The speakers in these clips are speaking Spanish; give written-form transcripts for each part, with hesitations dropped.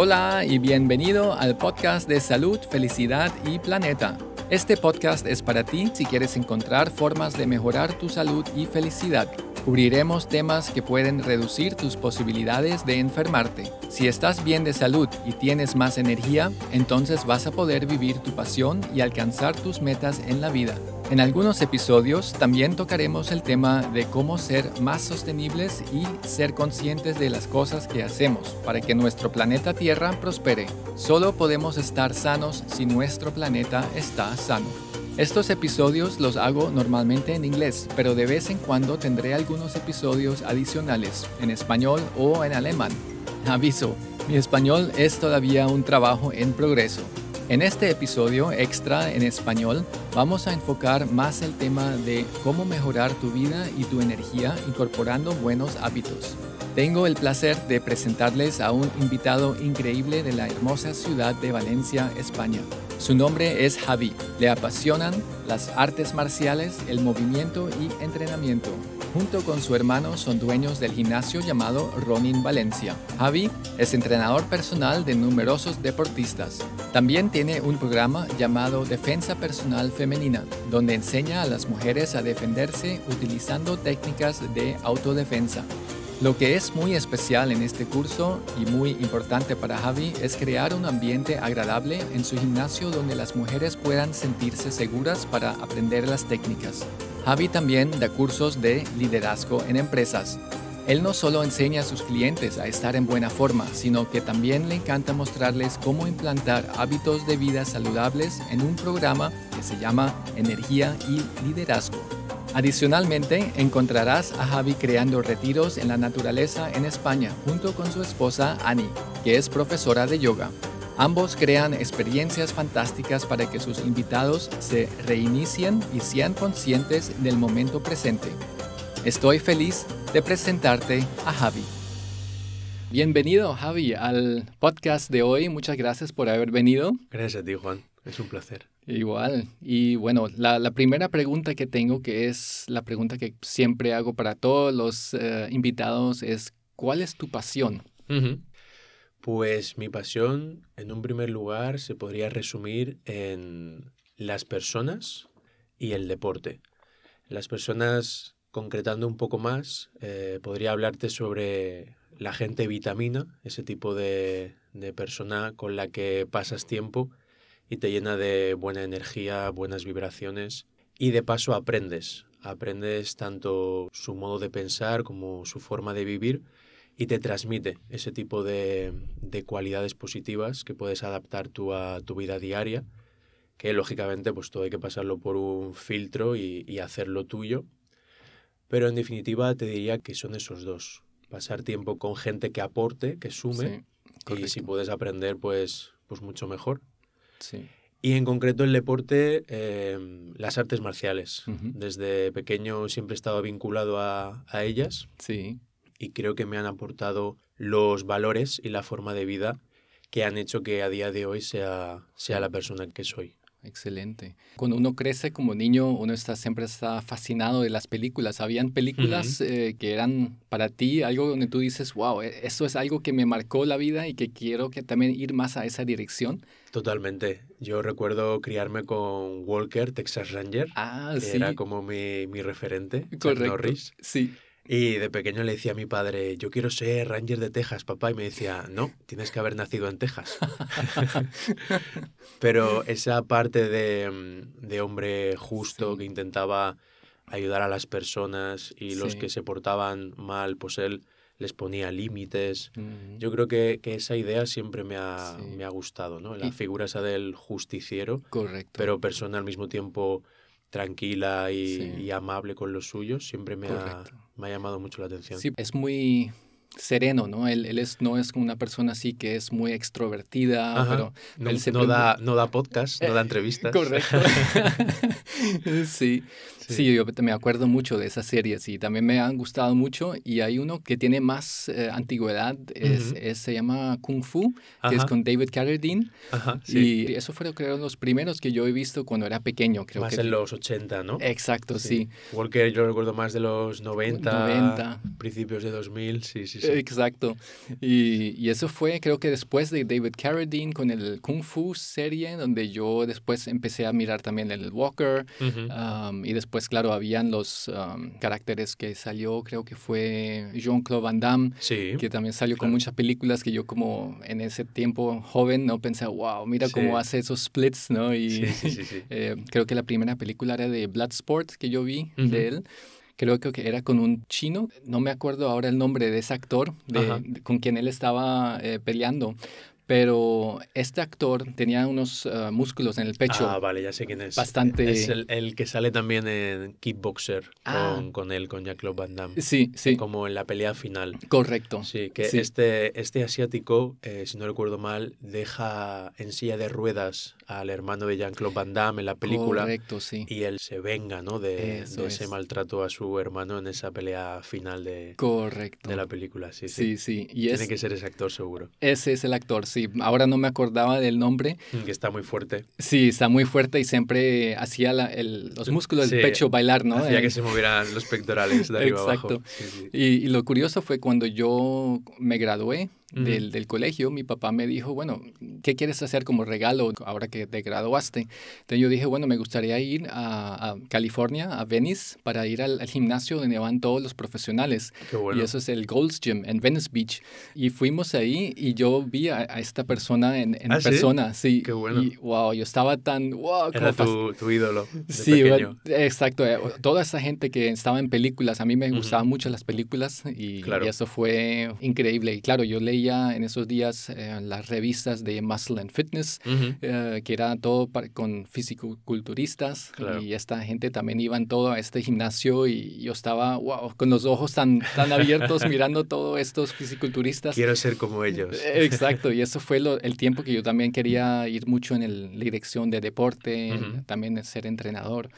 Hola y bienvenido al podcast de Salud, Felicidad y Planeta. Este podcast es para ti si quieres encontrar formas de mejorar tu salud y felicidad. Cubriremos temas que pueden reducir tus posibilidades de enfermarte. Si estás bien de salud y tienes más energía, entonces vas a poder vivir tu pasión y alcanzar tus metas en la vida. En algunos episodios también tocaremos el tema de cómo ser más sostenibles y ser conscientes de las cosas que hacemos para que nuestro planeta Tierra prospere. Solo podemos estar sanos si nuestro planeta está sano. Estos episodios los hago normalmente en inglés, pero de vez en cuando tendré algunos episodios adicionales en español o en alemán. Aviso, mi español es todavía un trabajo en progreso. En este episodio extra en español vamos a enfocar más el tema de cómo mejorar tu vida y tu energía incorporando buenos hábitos. Tengo el placer de presentarles a un invitado increíble de la hermosa ciudad de Valencia, España. Su nombre es Javi. Le apasionan las artes marciales, el movimiento y entrenamiento. Junto con su hermano son dueños del gimnasio llamado Ronin Valencia. Javi es entrenador personal de numerosos deportistas. También tiene un programa llamado Defensa Personal Femenina, donde enseña a las mujeres a defenderse utilizando técnicas de autodefensa. Lo que es muy especial en este curso y muy importante para Javi es crear un ambiente agradable en su gimnasio donde las mujeres puedan sentirse seguras para aprender las técnicas. Javi también da cursos de liderazgo en empresas. Él no solo enseña a sus clientes a estar en buena forma, sino que también le encanta mostrarles cómo implantar hábitos de vida saludables en un programa que se llama Energía y Liderazgo. Adicionalmente, encontrarás a Javi creando retiros en la naturaleza en España junto con su esposa Ani, que es profesora de yoga. Ambos crean experiencias fantásticas para que sus invitados se reinicien y sean conscientes del momento presente. Estoy feliz de presentarte a Javi. Bienvenido, Javi, al podcast de hoy. Muchas gracias por haber venido. Gracias a ti, Juan. Es un placer. Igual. Y bueno, la primera pregunta que tengo, que es la pregunta que siempre hago para todos los invitados, es ¿cuál es tu pasión? Pues mi pasión, en un primer lugar, se podría resumir en las personas y el deporte. Las personas, concretando un poco más, podría hablarte sobre la gente vitamina, ese tipo de persona con la que pasas tiempo y te llena de buena energía, buenas vibraciones y de paso aprendes. Aprendes tanto su modo de pensar como su forma de vivir y te transmite ese tipo de cualidades positivas que puedes adaptar tú a tu vida diaria, que lógicamente pues todo hay que pasarlo por un filtro y hacerlo tuyo. Pero en definitiva te diría que son esos dos. Pasar tiempo con gente que aporte, que sume, Sí, y si puedes aprender pues mucho mejor. Sí. Y en concreto el deporte, las artes marciales. Uh-huh. Desde pequeño siempre he estado vinculado a ellas. Sí. Y creo que me han aportado los valores y la forma de vida que han hecho que a día de hoy sea la persona que soy. Excelente. Cuando uno crece como niño, uno siempre está fascinado de las películas. ¿Habían películas que eran para ti algo donde tú dices, wow, eso es algo que me marcó la vida y que quiero que también ir más a esa dirección? Totalmente. Yo recuerdo criarme con Walker, Texas Ranger, que sí. era como mi referente, Correcto. Chuck Norris. Sí. Y de pequeño le decía a mi padre, yo quiero ser Ranger de Texas, papá. Y me decía, no, tienes que haber nacido en Texas. Pero esa parte de hombre justo que intentaba ayudar a las personas y los que se portaban mal, pues él les ponía límites. Yo creo que esa idea siempre me ha gustado, ¿no? La figura esa del justiciero, Correcto. pero persona al mismo tiempo tranquila y amable con los suyos, siempre me ha llamado mucho la atención. Sí, es muy sereno, ¿no? Él no es una persona así que es muy extrovertida, pero no da podcast, no da entrevistas. Correcto. Sí. Sí, yo me acuerdo mucho de esas series y también me han gustado mucho. Y hay uno que tiene más antigüedad, se llama Kung Fu, que es Ajá, con David Carradine. ajá, sí. Y eso fueron, creo, los primeros que yo he visto cuando era pequeño. Creo Más que en los 80, ¿no? exacto, Sí. sí. Igual que yo recuerdo más de los 90, 90. principios de 2000, sí, sí, sí. Exacto. Y eso fue, creo que después de David Carradine con el Kung Fu serie, donde yo después empecé a mirar también el Walker. Ujú. Y después, claro, habían los caracteres que salió, creo que fue Jean-Claude Van Damme, Sí, que también salió con claro. muchas películas que yo como en ese tiempo joven, ¿no? Pensé, wow, mira cómo Sí, hace esos splits, ¿no? Y sí, sí, sí, sí. creo que la primera película era de Bloodsport que yo vi Ujú. de él. Creo que era con un chino, no me acuerdo ahora el nombre de ese actor Ajá. con quien él estaba peleando, pero este actor tenía unos músculos en el pecho Ah, vale, ya sé quién es. Es bastante... el que sale también en Kickboxer Ah, con él, con Jean-Claude Van Damme, sí, sí, como en la pelea final. correcto, Sí, que sí, este asiático, si no recuerdo mal, deja en silla de ruedas al hermano de Jean-Claude Van Damme en la película correcto, sí, y él se venga, ¿no? de eso ese es, maltrato a su hermano en esa pelea final de correcto, la película. Sí, sí. sí, sí, y Tiene que ser ese actor seguro. ese es el actor, sí, ahora no me acordaba del nombre. Que está muy fuerte. Sí, está muy fuerte y siempre hacía los músculos del Sí, pecho bailar, ¿no? hacía que se movieran los pectorales de arriba abajo. Exacto. Sí, sí. Y lo curioso fue cuando yo me gradué Ujú. del colegio, mi papá me dijo, bueno, ¿qué quieres hacer como regalo ahora que te graduaste? Entonces yo dije, bueno, me gustaría ir a California, a Venice, para ir al gimnasio donde van todos los profesionales. Qué Y bueno. eso es el Gold's Gym en Venice Beach. Y fuimos ahí y yo vi a esta persona en Ah, sí. persona, sí. Qué bueno. Y wow, yo estaba tan, wow, como Era tu ídolo de sí, pequeño. exacto. Toda esa gente que estaba en películas, a mí me Ujú. gustaban mucho las películas y Claro. eso fue increíble. Y claro, yo leía en esos días las revistas de Muscle and Fitness, Ujú. que era todo con fisicoculturistas Claro. y esta gente también iban todo a este gimnasio y yo estaba, wow, con los ojos tan abiertos mirando todos estos fisiculturistas. Quiero ser como ellos. Exacto, y eso fue el tiempo que yo también quería ir mucho en la dirección de deporte, Ujú. también en ser entrenador.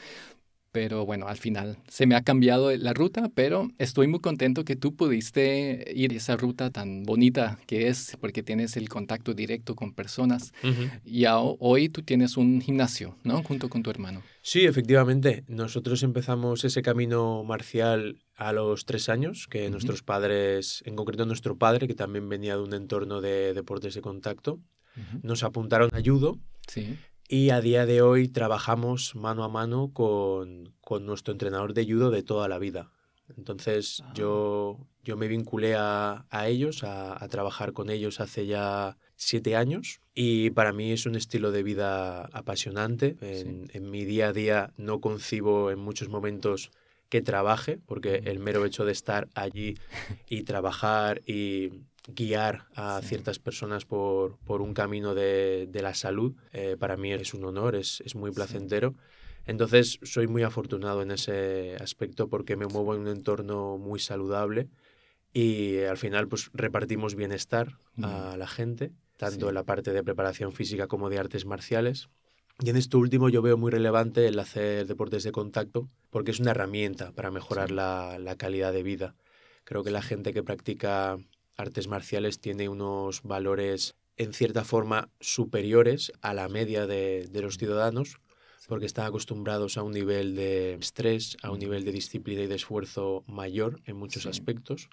Pero bueno, al final se me ha cambiado la ruta, pero estoy muy contento que tú pudiste ir esa ruta tan bonita que es, porque tienes el contacto directo con personas. Ujú. Y hoy tú tienes un gimnasio, ¿no? Junto con tu hermano. Sí, efectivamente. Nosotros empezamos ese camino marcial a los 3 años, que Ujú, nuestros padres, en concreto nuestro padre, que también venía de un entorno de deportes de contacto, ujú. nos apuntaron a judo. Sí. Y a día de hoy trabajamos mano a mano con nuestro entrenador de judo de toda la vida. Entonces Ah, yo me vinculé a ellos, a trabajar con ellos hace ya 7 años y para mí es un estilo de vida apasionante. sí. En mi día a día no concibo en muchos momentos que trabaje, porque Mm, el mero hecho de estar allí y trabajar y guiar a sí. ciertas personas por un camino de la salud, para mí es un honor, es muy Sí. placentero. Entonces soy muy afortunado en ese aspecto porque me muevo en un entorno muy saludable y al final pues repartimos bienestar Mm, a la gente, tanto en sí. la parte de preparación física como de artes marciales. Y en esto último yo veo muy relevante el hacer deportes de contacto porque es una herramienta para mejorar Sí. la calidad de vida. Creo que la Sí. gente que practica artes marciales tiene unos valores en cierta forma superiores a la media de los Mm, ciudadanos sí. porque están acostumbrados a un nivel de estrés, a un Mm, nivel de disciplina y de esfuerzo mayor en muchos sí. aspectos,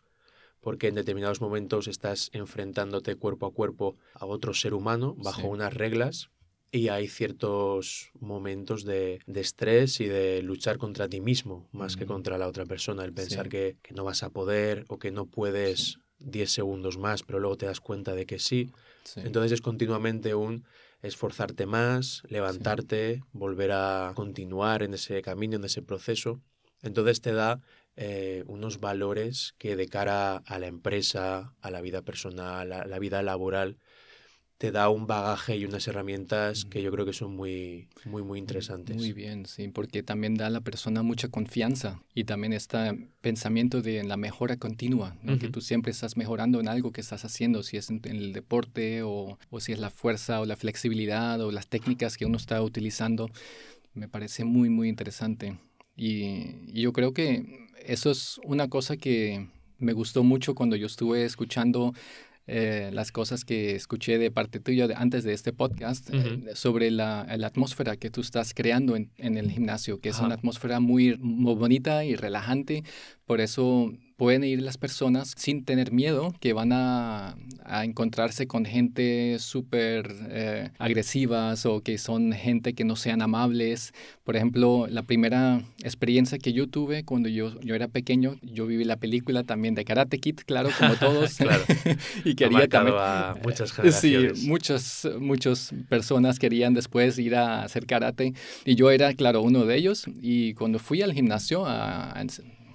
porque en determinados momentos estás enfrentándote cuerpo a cuerpo a otro ser humano bajo Sí. unas reglas y hay ciertos momentos de estrés y de luchar contra ti mismo más que Mm, contra la otra persona, el pensar sí. que no vas a poder o que no Sí. puedes 10 segundos más, pero luego te das cuenta de que sí. Sí. Entonces es continuamente un esforzarte más, Sí. levantarte, volver a continuar en ese camino, en ese proceso. Entonces te da unos valores que de cara a la empresa, a la vida personal, a la vida laboral, te da un bagaje y unas herramientas que Mm. yo creo que son muy, muy, muy Muy interesantes. bien, sí, porque también da a la persona mucha confianza y también este pensamiento de la mejora continua, ¿no? Que Ujú. tú siempre estás mejorando en algo que estás haciendo, si es en el deporte o si es la fuerza o la flexibilidad o las técnicas que uno está utilizando. Me parece muy, muy interesante. Y yo creo que eso es una cosa que me gustó mucho cuando yo estuve escuchando las cosas que escuché de parte tuya antes de este podcast sobre la atmósfera que tú estás creando en el gimnasio, que es una atmósfera muy bonita y relajante. Por eso pueden ir las personas sin tener miedo, que van a encontrarse con gente súper agresivas o que son gente que no sean amables. Por ejemplo, la primera experiencia que yo tuve cuando yo era pequeño, yo viví la película también de Karate Kid, claro, como todos. Claro. Y quería también a muchas generaciones. Sí, muchas personas querían después ir a hacer karate. Y yo era, claro, uno de ellos. Y cuando fui al gimnasio a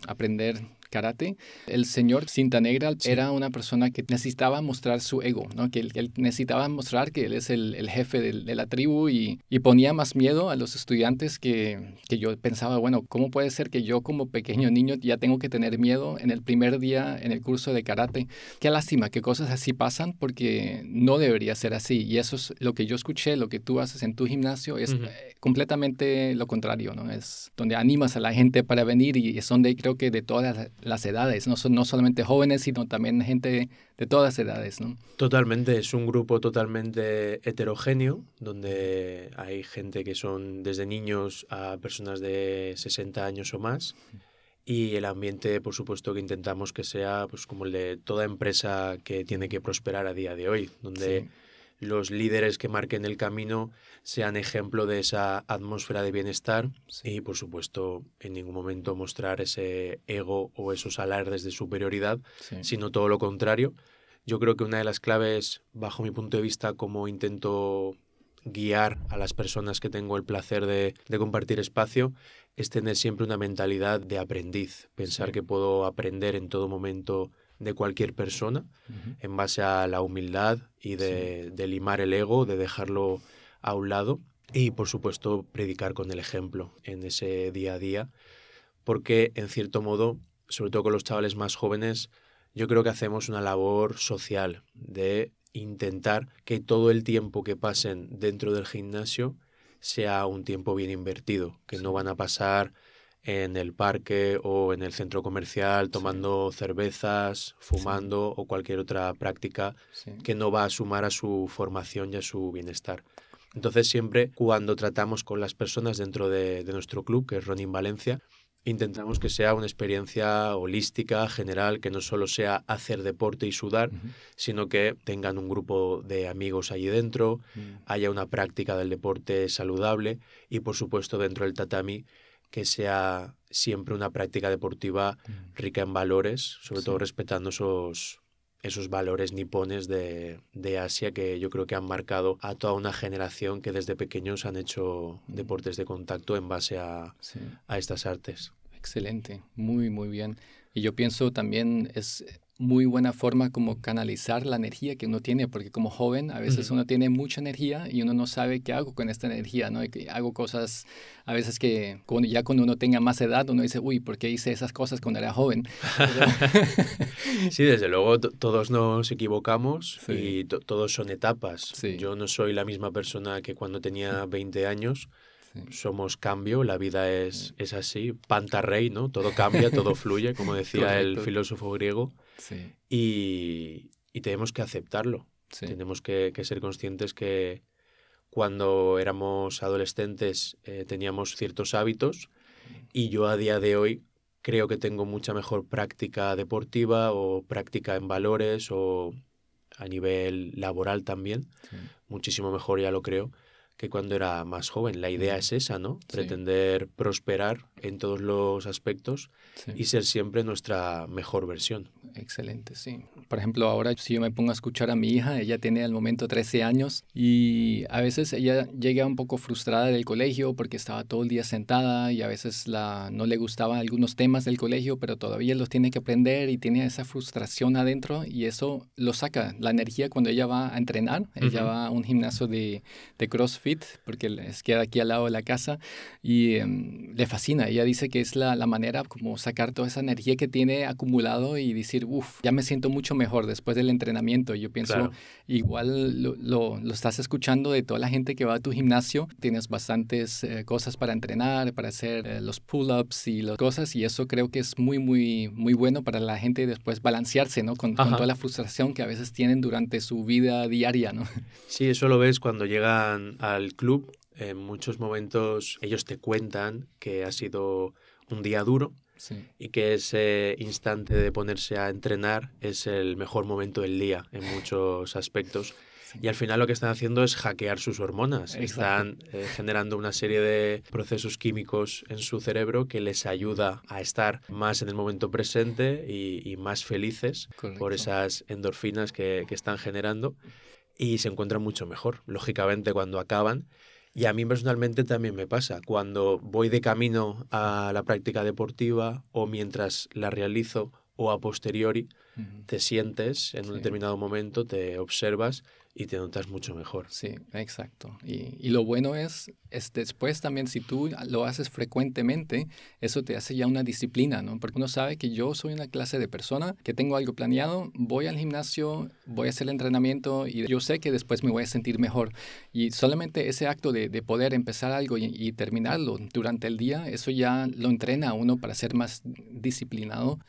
aprender karate, el señor Cinta Negra era una persona que necesitaba mostrar su ego, ¿no? Que él necesitaba mostrar que él es el jefe de la tribu y ponía más miedo a los estudiantes que yo pensaba, bueno, ¿cómo puede ser que yo como pequeño niño ya tengo que tener miedo en el primer día en el curso de karate? Qué lástima que cosas así pasan porque no debería ser así. Y eso es lo que yo escuché, lo que tú haces en tu gimnasio es completamente lo contrario, ¿no? Es donde animas a la gente para venir y es donde creo que de todas las edades, no solamente jóvenes, sino también gente de todas edades, ¿no? Totalmente, es un grupo totalmente heterogéneo, donde hay gente que son desde niños a personas de 60 años o más, y el ambiente, por supuesto, que intentamos que sea pues como el de toda empresa que tiene que prosperar a día de hoy, donde los líderes que marquen el camino sean ejemplo de esa atmósfera de bienestar y, por supuesto, en ningún momento mostrar ese ego o esos alardes de superioridad, sino todo lo contrario. Yo creo que una de las claves, bajo mi punto de vista, como intento guiar a las personas que tengo el placer de compartir espacio, es tener siempre una mentalidad de aprendiz, pensar que puedo aprender en todo momento de cualquier persona en base a la humildad y de limar el ego, de dejarlo a un lado y, por supuesto, predicar con el ejemplo en ese día a día, porque, en cierto modo, sobre todo con los chavales más jóvenes, yo creo que hacemos una labor social de intentar que todo el tiempo que pasen dentro del gimnasio sea un tiempo bien invertido, que no van a pasar en el parque o en el centro comercial tomando cervezas, fumando o cualquier otra práctica que no va a sumar a su formación y a su bienestar. Entonces siempre cuando tratamos con las personas dentro de nuestro club, que es Running Valencia, intentamos que sea una experiencia holística, general, que no solo sea hacer deporte y sudar, sino que tengan un grupo de amigos allí dentro, haya una práctica del deporte saludable y, por supuesto, dentro del tatami, que sea siempre una práctica deportiva rica en valores, sobre todo respetando esos valores nipones de Asia que yo creo que han marcado a toda una generación que desde pequeños han hecho deportes de contacto en base a estas artes. Excelente, muy, muy bien. Y yo pienso también es muy buena forma como canalizar la energía que uno tiene, porque como joven a veces uno tiene mucha energía y uno no sabe qué hago con esta energía, ¿no? Y que hago cosas a veces que cuando uno tenga más edad uno dice, uy, ¿por qué hice esas cosas cuando era joven? Sí, desde luego todos nos equivocamos y todos son etapas. Yo no soy la misma persona que cuando tenía 20 años. Somos cambio, la vida es así, panta rei, ¿no? Todo cambia, todo fluye, como decía el filósofo griego. Y tenemos que aceptarlo. Tenemos que ser conscientes que cuando éramos adolescentes teníamos ciertos hábitos y yo a día de hoy creo que tengo mucha mejor práctica deportiva o práctica en valores o a nivel laboral también. Muchísimo mejor, ya lo creo, que cuando era más joven. La idea es esa, ¿no? Pretender prosperar en todos los aspectos y ser siempre nuestra mejor versión. Excelente, sí. Por ejemplo, ahora si yo me pongo a escuchar a mi hija, ella tiene al momento 13 años y a veces ella llega un poco frustrada del colegio porque estaba todo el día sentada y a veces no le gustaban algunos temas del colegio, pero todavía los tiene que aprender y tiene esa frustración adentro y eso lo saca la energía cuando ella va a entrenar. Ella va a un gimnasio de CrossFit CrossFit porque queda aquí al lado de la casa y le fascina. Ella dice que es la manera como sacar toda esa energía que tiene acumulado y decir, uff, ya me siento mucho mejor después del entrenamiento. Yo pienso, Claro. igual lo estás escuchando de toda la gente que va a tu gimnasio. Tienes bastantes cosas para entrenar, para hacer los pull-ups y las cosas, y eso creo que es muy, muy, muy bueno para la gente después balancearse, ¿no? Con toda Ajá. la frustración que a veces tienen durante su vida diaria, ¿no? Sí, eso lo ves cuando llegan al club. En muchos momentos ellos te cuentan que ha sido un día duro Sí, y que ese instante de ponerse a entrenar es el mejor momento del día en muchos aspectos. sí, Y al final lo que están haciendo es hackear sus hormonas. exacto. Están generando una serie de procesos químicos en su cerebro que les ayuda a estar más en el momento presente y más felices por Correcto. esas endorfinas que están generando y se encuentran mucho mejor, lógicamente, cuando acaban. Y a mí personalmente también me pasa, cuando voy de camino a la práctica deportiva o mientras la realizo o a posteriori, Ujú. te sientes en un Sí. determinado momento, te observas y te notas mucho mejor. Sí, exacto. Y lo bueno es después también, si tú lo haces frecuentemente, eso te hace ya una disciplina, ¿no? Porque uno sabe que yo soy una clase de persona que tengo algo planeado, voy al gimnasio, voy a hacer el entrenamiento y yo sé que después me voy a sentir mejor. Y solamente ese acto de poder empezar algo y terminarlo durante el día, eso ya lo entrena a uno para ser más disciplinado.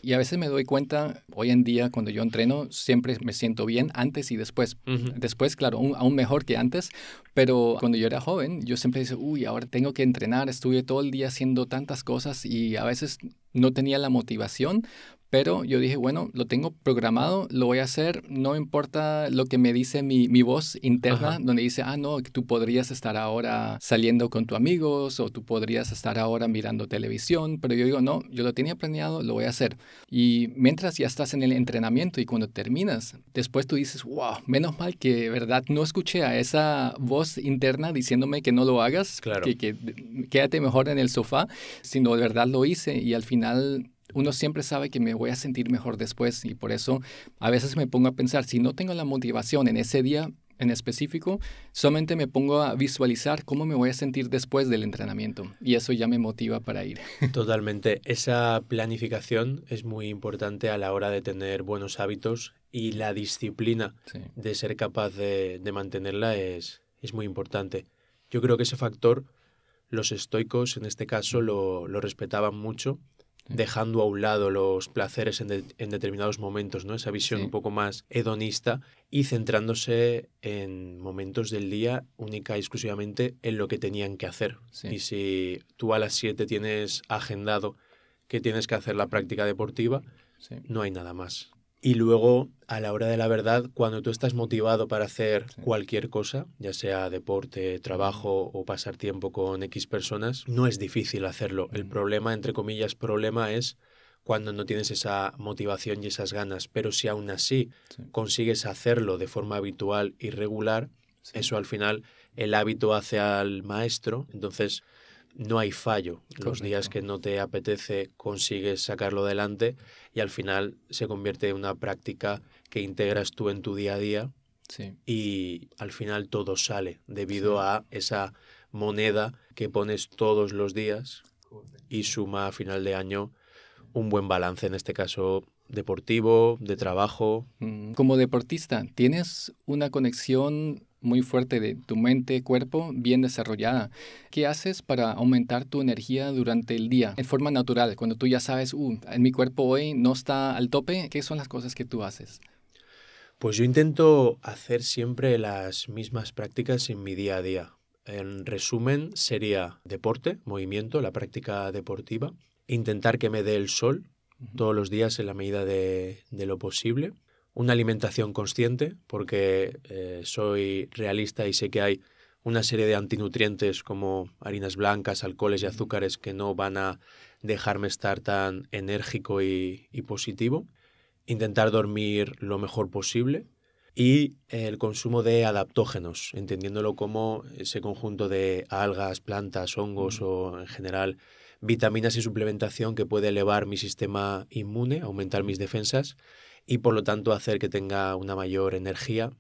Y a veces me doy cuenta, hoy en día cuando yo entreno, siempre me siento bien antes y después. Ujú. Después, claro, aún mejor que antes, pero cuando yo era joven, yo siempre decía, uy, ahora tengo que entrenar, estuve todo el día haciendo tantas cosas y a veces no tenía la motivación, pero yo dije, bueno, lo tengo programado, lo voy a hacer, no importa lo que me dice mi voz interna, Ajá, donde dice, no, que tú podrías estar ahora saliendo con tus amigos o tú podrías estar ahora mirando televisión, pero yo digo, no, yo lo tenía planeado, lo voy a hacer. Y mientras ya estás en el entrenamiento y cuando terminas, después tú dices, wow, menos mal que de verdad no escuché a esa voz interna diciéndome que no lo hagas, claro. que quédate mejor en el sofá, sino de verdad lo hice y al final uno siempre sabe que me voy a sentir mejor después y por eso a veces me pongo a pensar, si no tengo la motivación en ese día en específico, solamente me pongo a visualizar cómo me voy a sentir después del entrenamiento y eso ya me motiva para ir. Totalmente. Esa planificación es muy importante a la hora de tener buenos hábitos y la disciplina Sí. de ser capaz de mantenerla es muy importante. Yo creo que ese factor los estoicos en este caso lo respetaban mucho, Sí. dejando a un lado los placeres en determinados momentos, ¿no? Esa visión Sí. un poco más hedonista y centrándose en momentos del día única y exclusivamente en lo que tenían que hacer. Sí. Y si tú a las 7 tienes agendado que tienes que hacer la práctica deportiva, Sí. no hay nada más. Y luego, a la hora de la verdad, cuando tú estás motivado para hacer Sí. cualquier cosa, ya sea deporte, trabajo o pasar tiempo con X personas, no es difícil hacerlo. El problema, entre comillas, problema es cuando no tienes esa motivación y esas ganas. Pero si aún así Sí. consigues hacerlo de forma habitual y regular, Sí. eso al final el hábito hace al maestro, entonces no hay fallo. Los días Correcto. que no te apetece consigues sacarlo adelante y al final se convierte en una práctica que integras tú en tu día a día Sí. y al final todo sale debido Sí. a esa moneda que pones todos los días y suma a final de año un buen balance, en este caso deportivo, de trabajo. Como deportista, tienes una conexión muy fuerte de tu mente, cuerpo, bien desarrollada. ¿Qué haces para aumentar tu energía durante el día en forma natural? Cuando tú ya sabes, en mi cuerpo hoy no está al tope, ¿qué son las cosas que tú haces? Pues yo intento hacer siempre las mismas prácticas en mi día a día. En resumen, sería deporte, movimiento, la práctica deportiva, intentar que me dé el sol todos los días en la medida de lo posible, una alimentación consciente, porque soy realista y sé que hay una serie de antinutrientes como harinas blancas, alcoholes y azúcares que no van a dejarme estar tan enérgico y positivo. Intentar dormir lo mejor posible y el consumo de adaptógenos, entendiéndolo como ese conjunto de algas, plantas, hongos o en general vitaminas y suplementación que puede elevar mi sistema inmune, aumentar mis defensas y por lo tanto hacer que tenga una mayor energía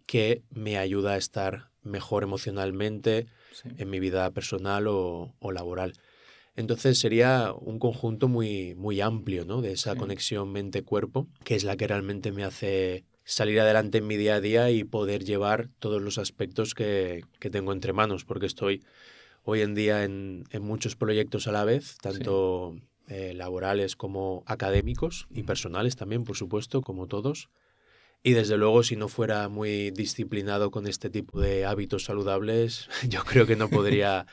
que me ayuda a estar mejor emocionalmente Sí. en mi vida personal o laboral. Entonces sería un conjunto muy, muy amplio, ¿no? De esa Sí. conexión mente-cuerpo, que es la que realmente me hace salir adelante en mi día a día y poder llevar todos los aspectos que tengo entre manos, porque estoy hoy en día en muchos proyectos a la vez, Sí. tanto laborales como académicos y personales también, por supuesto, como todos. Y desde luego, si no fuera muy disciplinado con este tipo de hábitos saludables, yo creo que no podría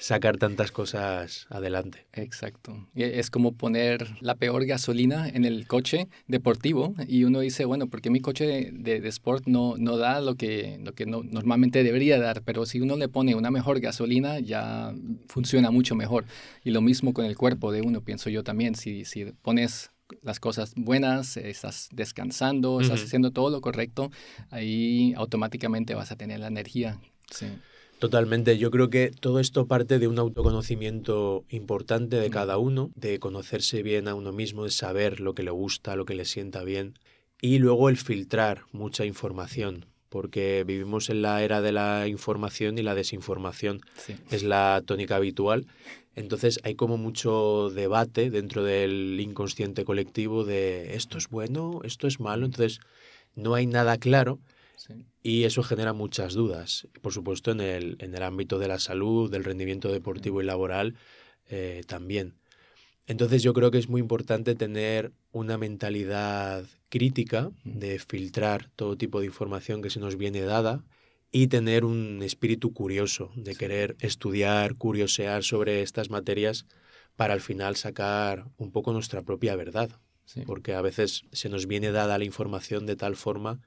sacar tantas cosas adelante. Exacto. Es como poner la peor gasolina en el coche deportivo y uno dice, bueno, porque mi coche de sport no da lo que normalmente debería dar, pero si uno le pone una mejor gasolina ya funciona mucho mejor. Y lo mismo con el cuerpo de uno, pienso yo también. Si pones las cosas buenas, estás descansando, estás Ujú. haciendo todo lo correcto, ahí automáticamente vas a tener la energía. Sí. Totalmente. Yo creo que todo esto parte de un autoconocimiento importante de cada uno, de conocerse bien a uno mismo, de saber lo que le gusta, lo que le sienta bien, y luego el filtrar mucha información, porque vivimos en la era de la información y la desinformación Sí. es la tónica habitual. Entonces hay como mucho debate dentro del inconsciente colectivo de esto es bueno, esto es malo, entonces no hay nada claro. Sí. Y eso genera muchas dudas, por supuesto, en el ámbito de la salud, del rendimiento deportivo y laboral también. Entonces yo creo que es muy importante tener una mentalidad crítica de filtrar todo tipo de información que se nos viene dada y tener un espíritu curioso de Sí. querer estudiar, curiosear sobre estas materias para al final sacar un poco nuestra propia verdad. Sí. Porque a veces se nos viene dada la información de tal forma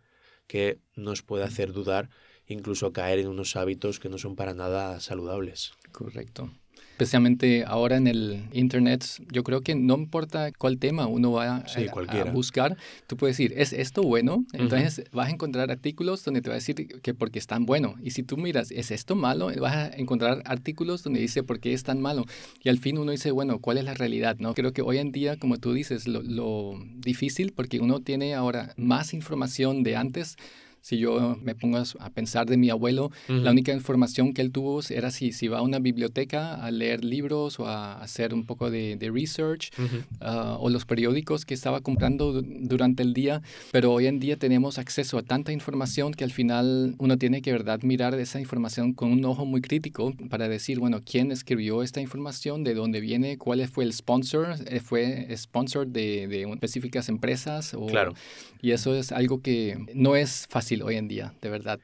que nos puede hacer dudar, incluso caer en unos hábitos que no son para nada saludables. Correcto. Especialmente ahora en el Internet, yo creo que no importa cuál tema uno va Sí, a cualquiera. buscar, tú puedes decir, ¿es esto bueno? Ujú. Entonces vas a encontrar artículos donde te va a decir que porque es tan bueno. Y si tú miras, ¿es esto malo? Vas a encontrar artículos donde dice por qué es tan malo. Y al fin uno dice, bueno, ¿cuál es la realidad? ¿No? Creo que hoy en día, como tú dices, lo difícil, porque uno tiene ahora más información de antes. Si yo me pongo a pensar de mi abuelo, la Ujú. única información que él tuvo era si va a una biblioteca a leer libros o a hacer un poco de research, Ujú. o los periódicos que estaba comprando durante el día. Pero hoy en día tenemos acceso a tanta información que al final uno tiene que, ¿verdad?, mirar esa información con un ojo muy crítico para decir, bueno, ¿quién escribió esta información? ¿De dónde viene? ¿Cuál fue el sponsor? ¿Fue sponsor de específicas empresas? Claro. Y eso es algo que no es fácil hoy en día, de verdad.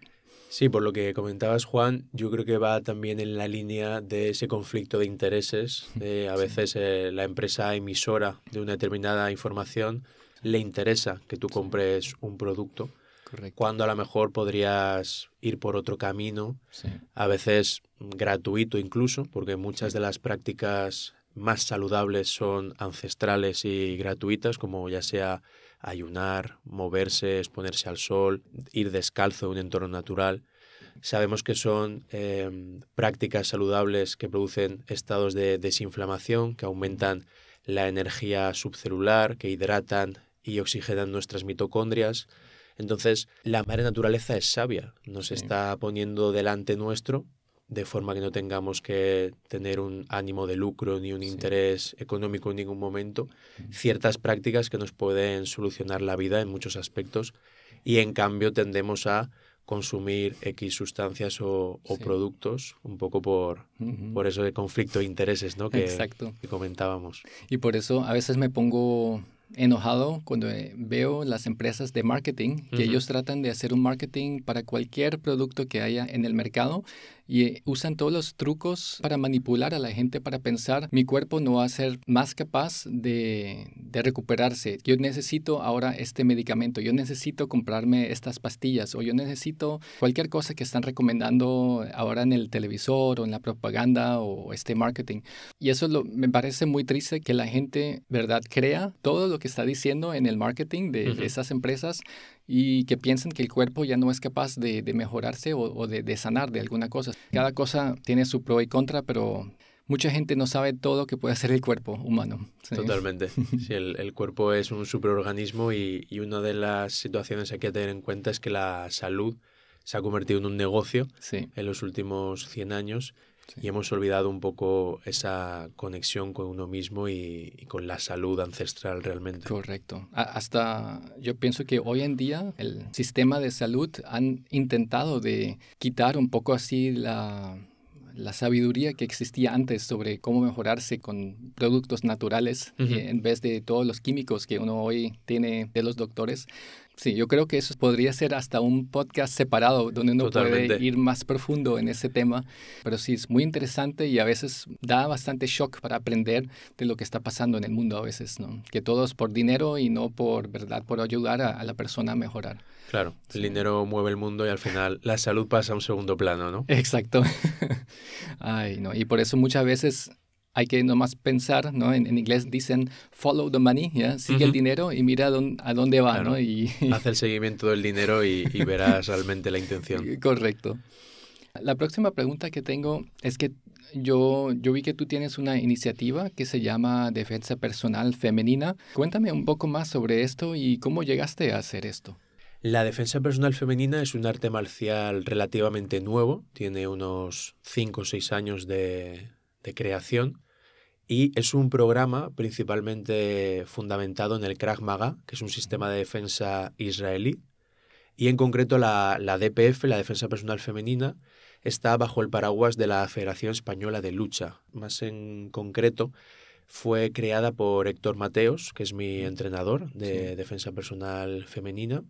Sí, por lo que comentabas, Juan, yo creo que va también en la línea de ese conflicto de intereses. A Sí, veces la empresa emisora de una determinada información le interesa que tú sí, compres un producto, correcto. cuando a lo mejor podrías ir por otro camino, Sí, a veces gratuito incluso, porque muchas sí, de las prácticas más saludables son ancestrales y gratuitas, como ya sea ayunar, moverse, exponerse al sol, ir descalzo en un entorno natural. Sabemos que son prácticas saludables que producen estados de desinflamación, que aumentan la energía subcelular, que hidratan y oxigenan nuestras mitocondrias. Entonces, la madre naturaleza es sabia, nos sí, está poniendo delante nuestro, de forma que no tengamos que tener un ánimo de lucro ni un sí. interés económico en ningún momento, ciertas prácticas que nos pueden solucionar la vida en muchos aspectos y en cambio tendemos a consumir X sustancias o Sí. productos un poco Ujú. por eso de conflicto de intereses, ¿no? Exacto. Que comentábamos. Y por eso a veces me pongo enojado cuando veo las empresas de marketing, que Ujú. ellos tratan de hacer un marketing para cualquier producto que haya en el mercado y usan todos los trucos para manipular a la gente para pensar, mi cuerpo no va a ser más capaz de recuperarse. Yo necesito ahora este medicamento, yo necesito comprarme estas pastillas o yo necesito cualquier cosa que están recomendando ahora en el televisor o en la propaganda o este marketing. Y eso me parece muy triste que la gente, ¿verdad?, crea todo lo que está diciendo en el marketing de Ujú. esas empresas y que piensen que el cuerpo ya no es capaz de mejorarse o de sanar de alguna cosa. Cada cosa tiene su pro y contra, pero mucha gente no sabe todo lo que puede hacer el cuerpo humano. Sí. Totalmente. Sí, el cuerpo es un superorganismo y una de las situaciones que hay que tener en cuenta es que la salud se ha convertido en un negocio Sí, en los últimos 100 años sí. y hemos olvidado un poco esa conexión con uno mismo y con la salud ancestral realmente. Correcto. Hasta yo pienso que hoy en día el sistema de salud han intentado de quitar un poco así la sabiduría que existía antes sobre cómo mejorarse con productos naturales Ujú. en vez de todos los químicos que uno hoy tiene de los doctores. Sí, yo creo que eso podría ser hasta un podcast separado donde uno puede Totalmente. ir más profundo en ese tema, pero sí es muy interesante y a veces da bastante shock para aprender de lo que está pasando en el mundo a veces, ¿no? Que todo es por dinero y no por verdad, por ayudar a la persona a mejorar. Claro, el Sí. dinero mueve el mundo y al final la salud pasa a un segundo plano, ¿no? Exacto. Ay, no. Y por eso muchas veces hay que nomás pensar, ¿no? En inglés dicen follow the money, ¿ya? Sigue el Ujú. dinero y mira a dónde va, ¿no? Claro, haz el seguimiento del dinero y verás realmente la intención. Correcto. La próxima pregunta que tengo es que yo vi que tú tienes una iniciativa que se llama Defensa Personal Femenina. Cuéntame un poco más sobre esto y cómo llegaste a hacer esto. La defensa personal femenina es un arte marcial relativamente nuevo, tiene unos 5 o 6 años de creación y es un programa principalmente fundamentado en el Krav Maga, que es un sistema de defensa israelí, y en concreto la DPF, la defensa personal femenina, está bajo el paraguas de la Federación Española de Lucha. Más en concreto, fue creada por Héctor Mateos, que es mi entrenador Sí. de defensa personal femenina.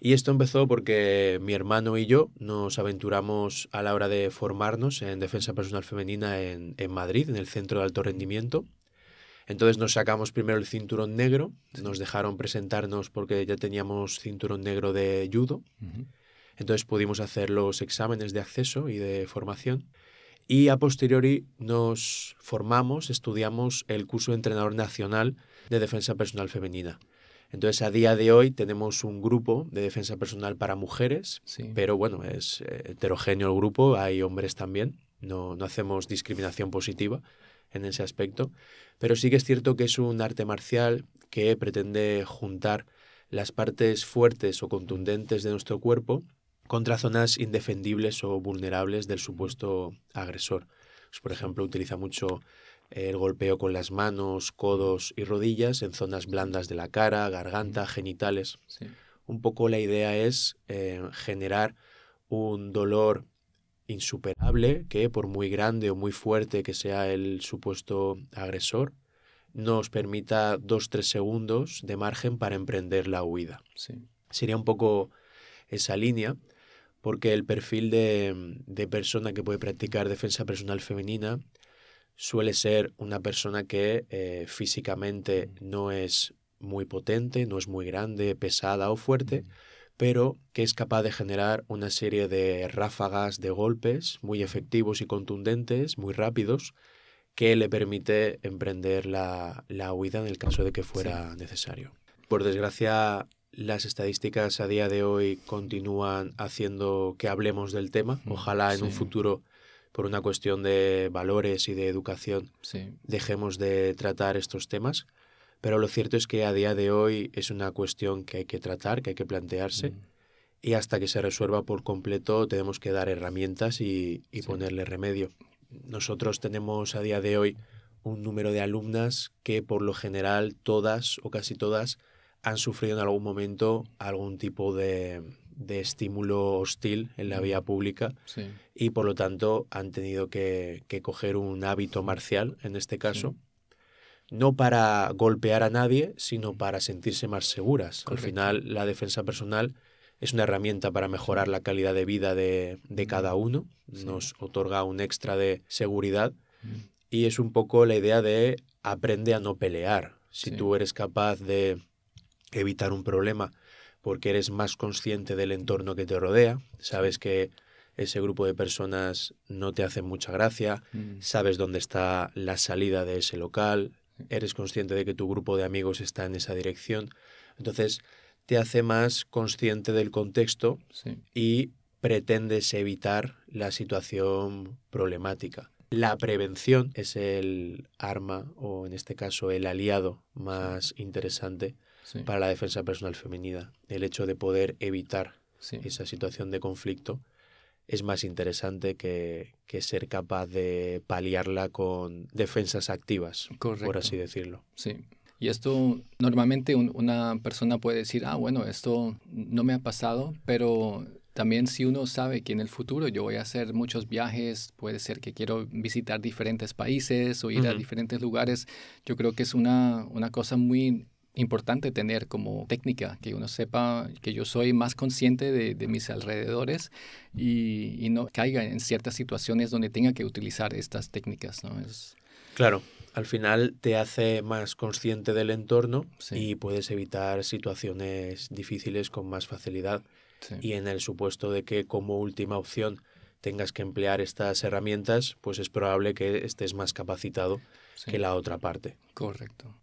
Y esto empezó porque mi hermano y yo nos aventuramos a la hora de formarnos en defensa personal femenina en Madrid, en el Centro de Alto Rendimiento. Entonces nos sacamos primero el cinturón negro, nos dejaron presentarnos porque ya teníamos cinturón negro de judo. Ujú. Entonces pudimos hacer los exámenes de acceso y de formación. Y a posteriori nos formamos, estudiamos el curso de entrenador nacional de defensa personal femenina. Entonces, a día de hoy tenemos un grupo de defensa personal para mujeres, Sí. pero bueno, es heterogéneo el grupo, hay hombres también, no hacemos discriminación positiva en ese aspecto, pero sí que es cierto que es un arte marcial que pretende juntar las partes fuertes o contundentes de nuestro cuerpo contra zonas indefendibles o vulnerables del supuesto agresor. Pues, por ejemplo, utiliza mucho el golpeo con las manos, codos y rodillas en zonas blandas de la cara, garganta, genitales. Sí. Un poco la idea es generar un dolor insuperable que, por muy grande o muy fuerte que sea el supuesto agresor, nos permita 2-3 segundos de margen para emprender la huida. Sí. Sería un poco esa línea, porque el perfil de persona que puede practicar defensa personal femenina suele ser una persona que físicamente no es muy potente, no es muy grande, pesada o fuerte, pero que es capaz de generar una serie de ráfagas de golpes muy efectivos y contundentes, muy rápidos, que le permite emprender la huida en el caso de que fuera necesario. Por desgracia, las estadísticas a día de hoy continúan haciendo que hablemos del tema. Ojalá en un futuro, por una cuestión de valores y de educación, dejemos de tratar estos temas. Pero lo cierto es que a día de hoy es una cuestión que hay que tratar, que hay que plantearse. Y hasta que se resuelva por completo tenemos que dar herramientas y ponerle remedio. Nosotros tenemos a día de hoy un número de alumnas que por lo general todas o casi todas han sufrido en algún momento algún tipo de estímulo hostil en la vía pública y por lo tanto han tenido que coger un hábito marcial, en este caso, no para golpear a nadie, sino para sentirse más seguras. Al final, la defensa personal es una herramienta para mejorar la calidad de vida de cada uno, nos otorga un extra de seguridad y es un poco la idea de aprende a no pelear. Si tú eres capaz de evitar un problema porque eres más consciente del entorno que te rodea, sabes que ese grupo de personas no te hace mucha gracia, sabes dónde está la salida de ese local, eres consciente de que tu grupo de amigos está en esa dirección, entonces te hace más consciente del contexto y pretendes evitar la situación problemática. La prevención es el arma, o en este caso el aliado más interesante para la defensa personal femenina. El hecho de poder evitar Sí. esa situación de conflicto, es más interesante que ser capaz de paliarla con defensas activas, por Correcto. así decirlo. Sí. Y esto normalmente una persona puede decir, bueno, esto no me ha pasado, pero también si uno sabe que en el futuro yo voy a hacer muchos viajes, puede ser que quiero visitar diferentes países o ir a diferentes lugares, yo creo que es una cosa muy importante tener como técnica, que uno sepa que yo soy más consciente de mis alrededores y no caiga en ciertas situaciones donde tenga que utilizar estas técnicas, ¿no? Claro, al final te hace más consciente del entorno Sí. y puedes evitar situaciones difíciles con más facilidad. Sí. Y en el supuesto de que como última opción tengas que emplear estas herramientas, pues es probable que estés más capacitado Sí. que la otra parte. Correcto.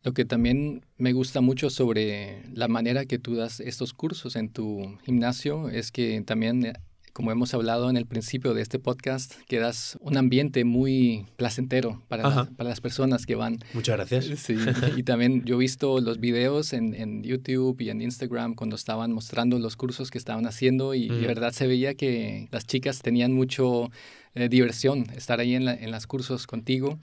Lo que también me gusta mucho sobre la manera que tú das estos cursos en tu gimnasio es que también, como hemos hablado en el principio de este podcast, que das un ambiente muy placentero para las personas que van. Muchas gracias. Sí, y también yo he visto los videos en YouTube y en Instagram cuando estaban mostrando los cursos que estaban haciendo y de verdad se veía que las chicas tenían mucho diversión estar ahí en las cursos contigo.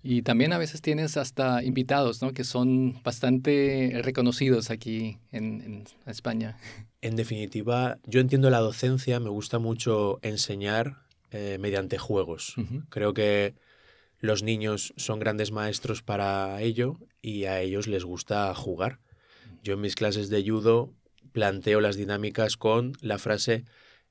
Y también a veces tienes hasta invitados, ¿no? Que son bastante reconocidos aquí en España. En definitiva, yo entiendo la docencia, me gusta mucho enseñar mediante juegos. Creo que los niños son grandes maestros para ello y a ellos les gusta jugar. Yo en mis clases de judo planteo las dinámicas con la frase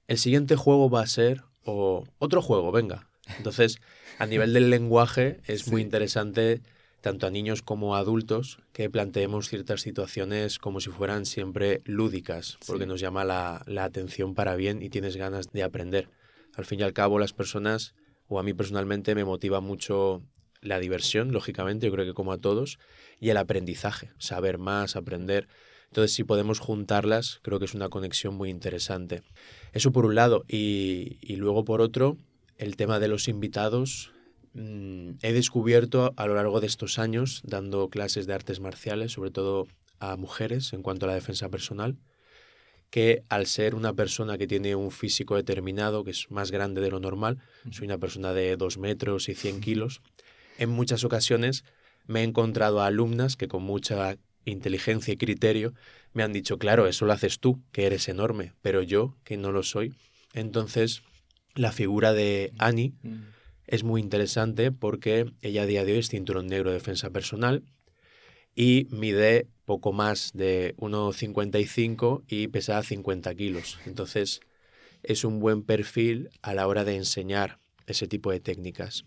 el siguiente juego va a ser o otro juego, venga. Entonces, a nivel del lenguaje es muy interesante tanto a niños como a adultos que planteemos ciertas situaciones como si fueran siempre lúdicas, porque nos llama la atención para bien y tienes ganas de aprender. Al fin y al cabo, las personas, o a mí personalmente, me motiva mucho la diversión, lógicamente, yo creo que como a todos, y el aprendizaje, saber más, aprender. Entonces, si podemos juntarlas, creo que es una conexión muy interesante. Eso por un lado. Y luego por otro, el tema de los invitados. He descubierto a lo largo de estos años, dando clases de artes marciales, sobre todo a mujeres en cuanto a la defensa personal, que al ser una persona que tiene un físico determinado, que es más grande de lo normal, soy una persona de 2 metros y 100 kilos, en muchas ocasiones me he encontrado a alumnas que con mucha inteligencia y criterio me han dicho, claro, eso lo haces tú, que eres enorme, pero yo, que no lo soy. Entonces, la figura de Annie es muy interesante porque ella a día de hoy es cinturón negro de defensa personal y mide poco más de 1,55 y pesa 50 kilos. Entonces, es un buen perfil a la hora de enseñar ese tipo de técnicas.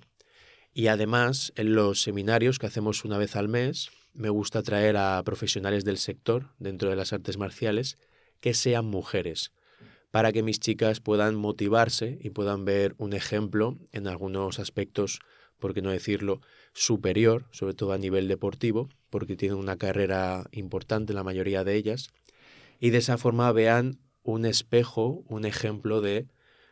Y además, en los seminarios que hacemos una vez al mes, me gusta traer a profesionales del sector dentro de las artes marciales que sean mujeres, para que mis chicas puedan motivarse y puedan ver un ejemplo en algunos aspectos, por qué no decirlo, superior, sobre todo a nivel deportivo, porque tienen una carrera importante la mayoría de ellas, y de esa forma vean un espejo, un ejemplo de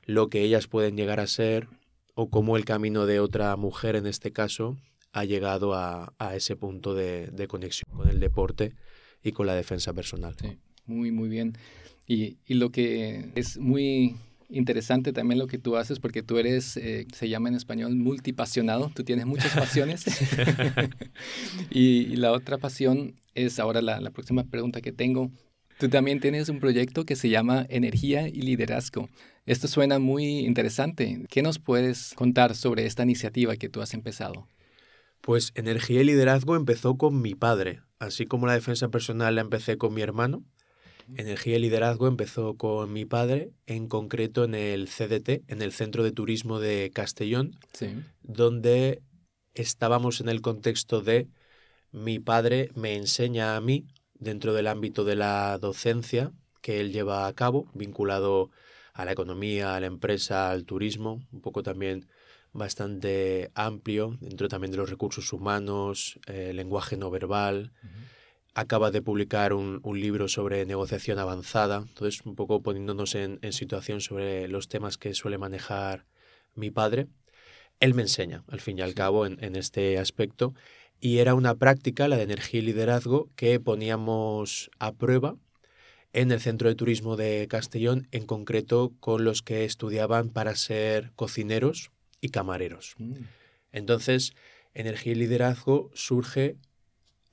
lo que ellas pueden llegar a ser o cómo el camino de otra mujer, en este caso, ha llegado a ese punto de conexión con el deporte y con la defensa personal. Sí, muy, muy bien. Y lo que es muy interesante también lo que tú haces, porque tú eres, se llama en español, multipasionado, tú tienes muchas pasiones. y la otra pasión es ahora la próxima pregunta que tengo. Tú también tienes un proyecto que se llama Energía y Liderazgo. Esto suena muy interesante. ¿Qué nos puedes contar sobre esta iniciativa que tú has empezado? Pues Energía y Liderazgo empezó con mi padre. Así como la defensa personal la empecé con mi hermano, Energía y Liderazgo empezó con mi padre, en concreto en el CDT, en el Centro de Turismo de Castellón, donde estábamos en el contexto de mi padre me enseña a mí, dentro del ámbito de la docencia que él lleva a cabo, vinculado a la economía, a la empresa, al turismo, un poco también bastante amplio, dentro también de los recursos humanos, lenguaje no verbal. Acaba de publicar un libro sobre negociación avanzada, entonces un poco poniéndonos en situación sobre los temas que suele manejar mi padre. Él me enseña, al fin y al cabo, en este aspecto, y era una práctica, la de energía y liderazgo, que poníamos a prueba en el Centro de Turismo de Castellón, en concreto con los que estudiaban para ser cocineros y camareros. Entonces, Energía y Liderazgo surge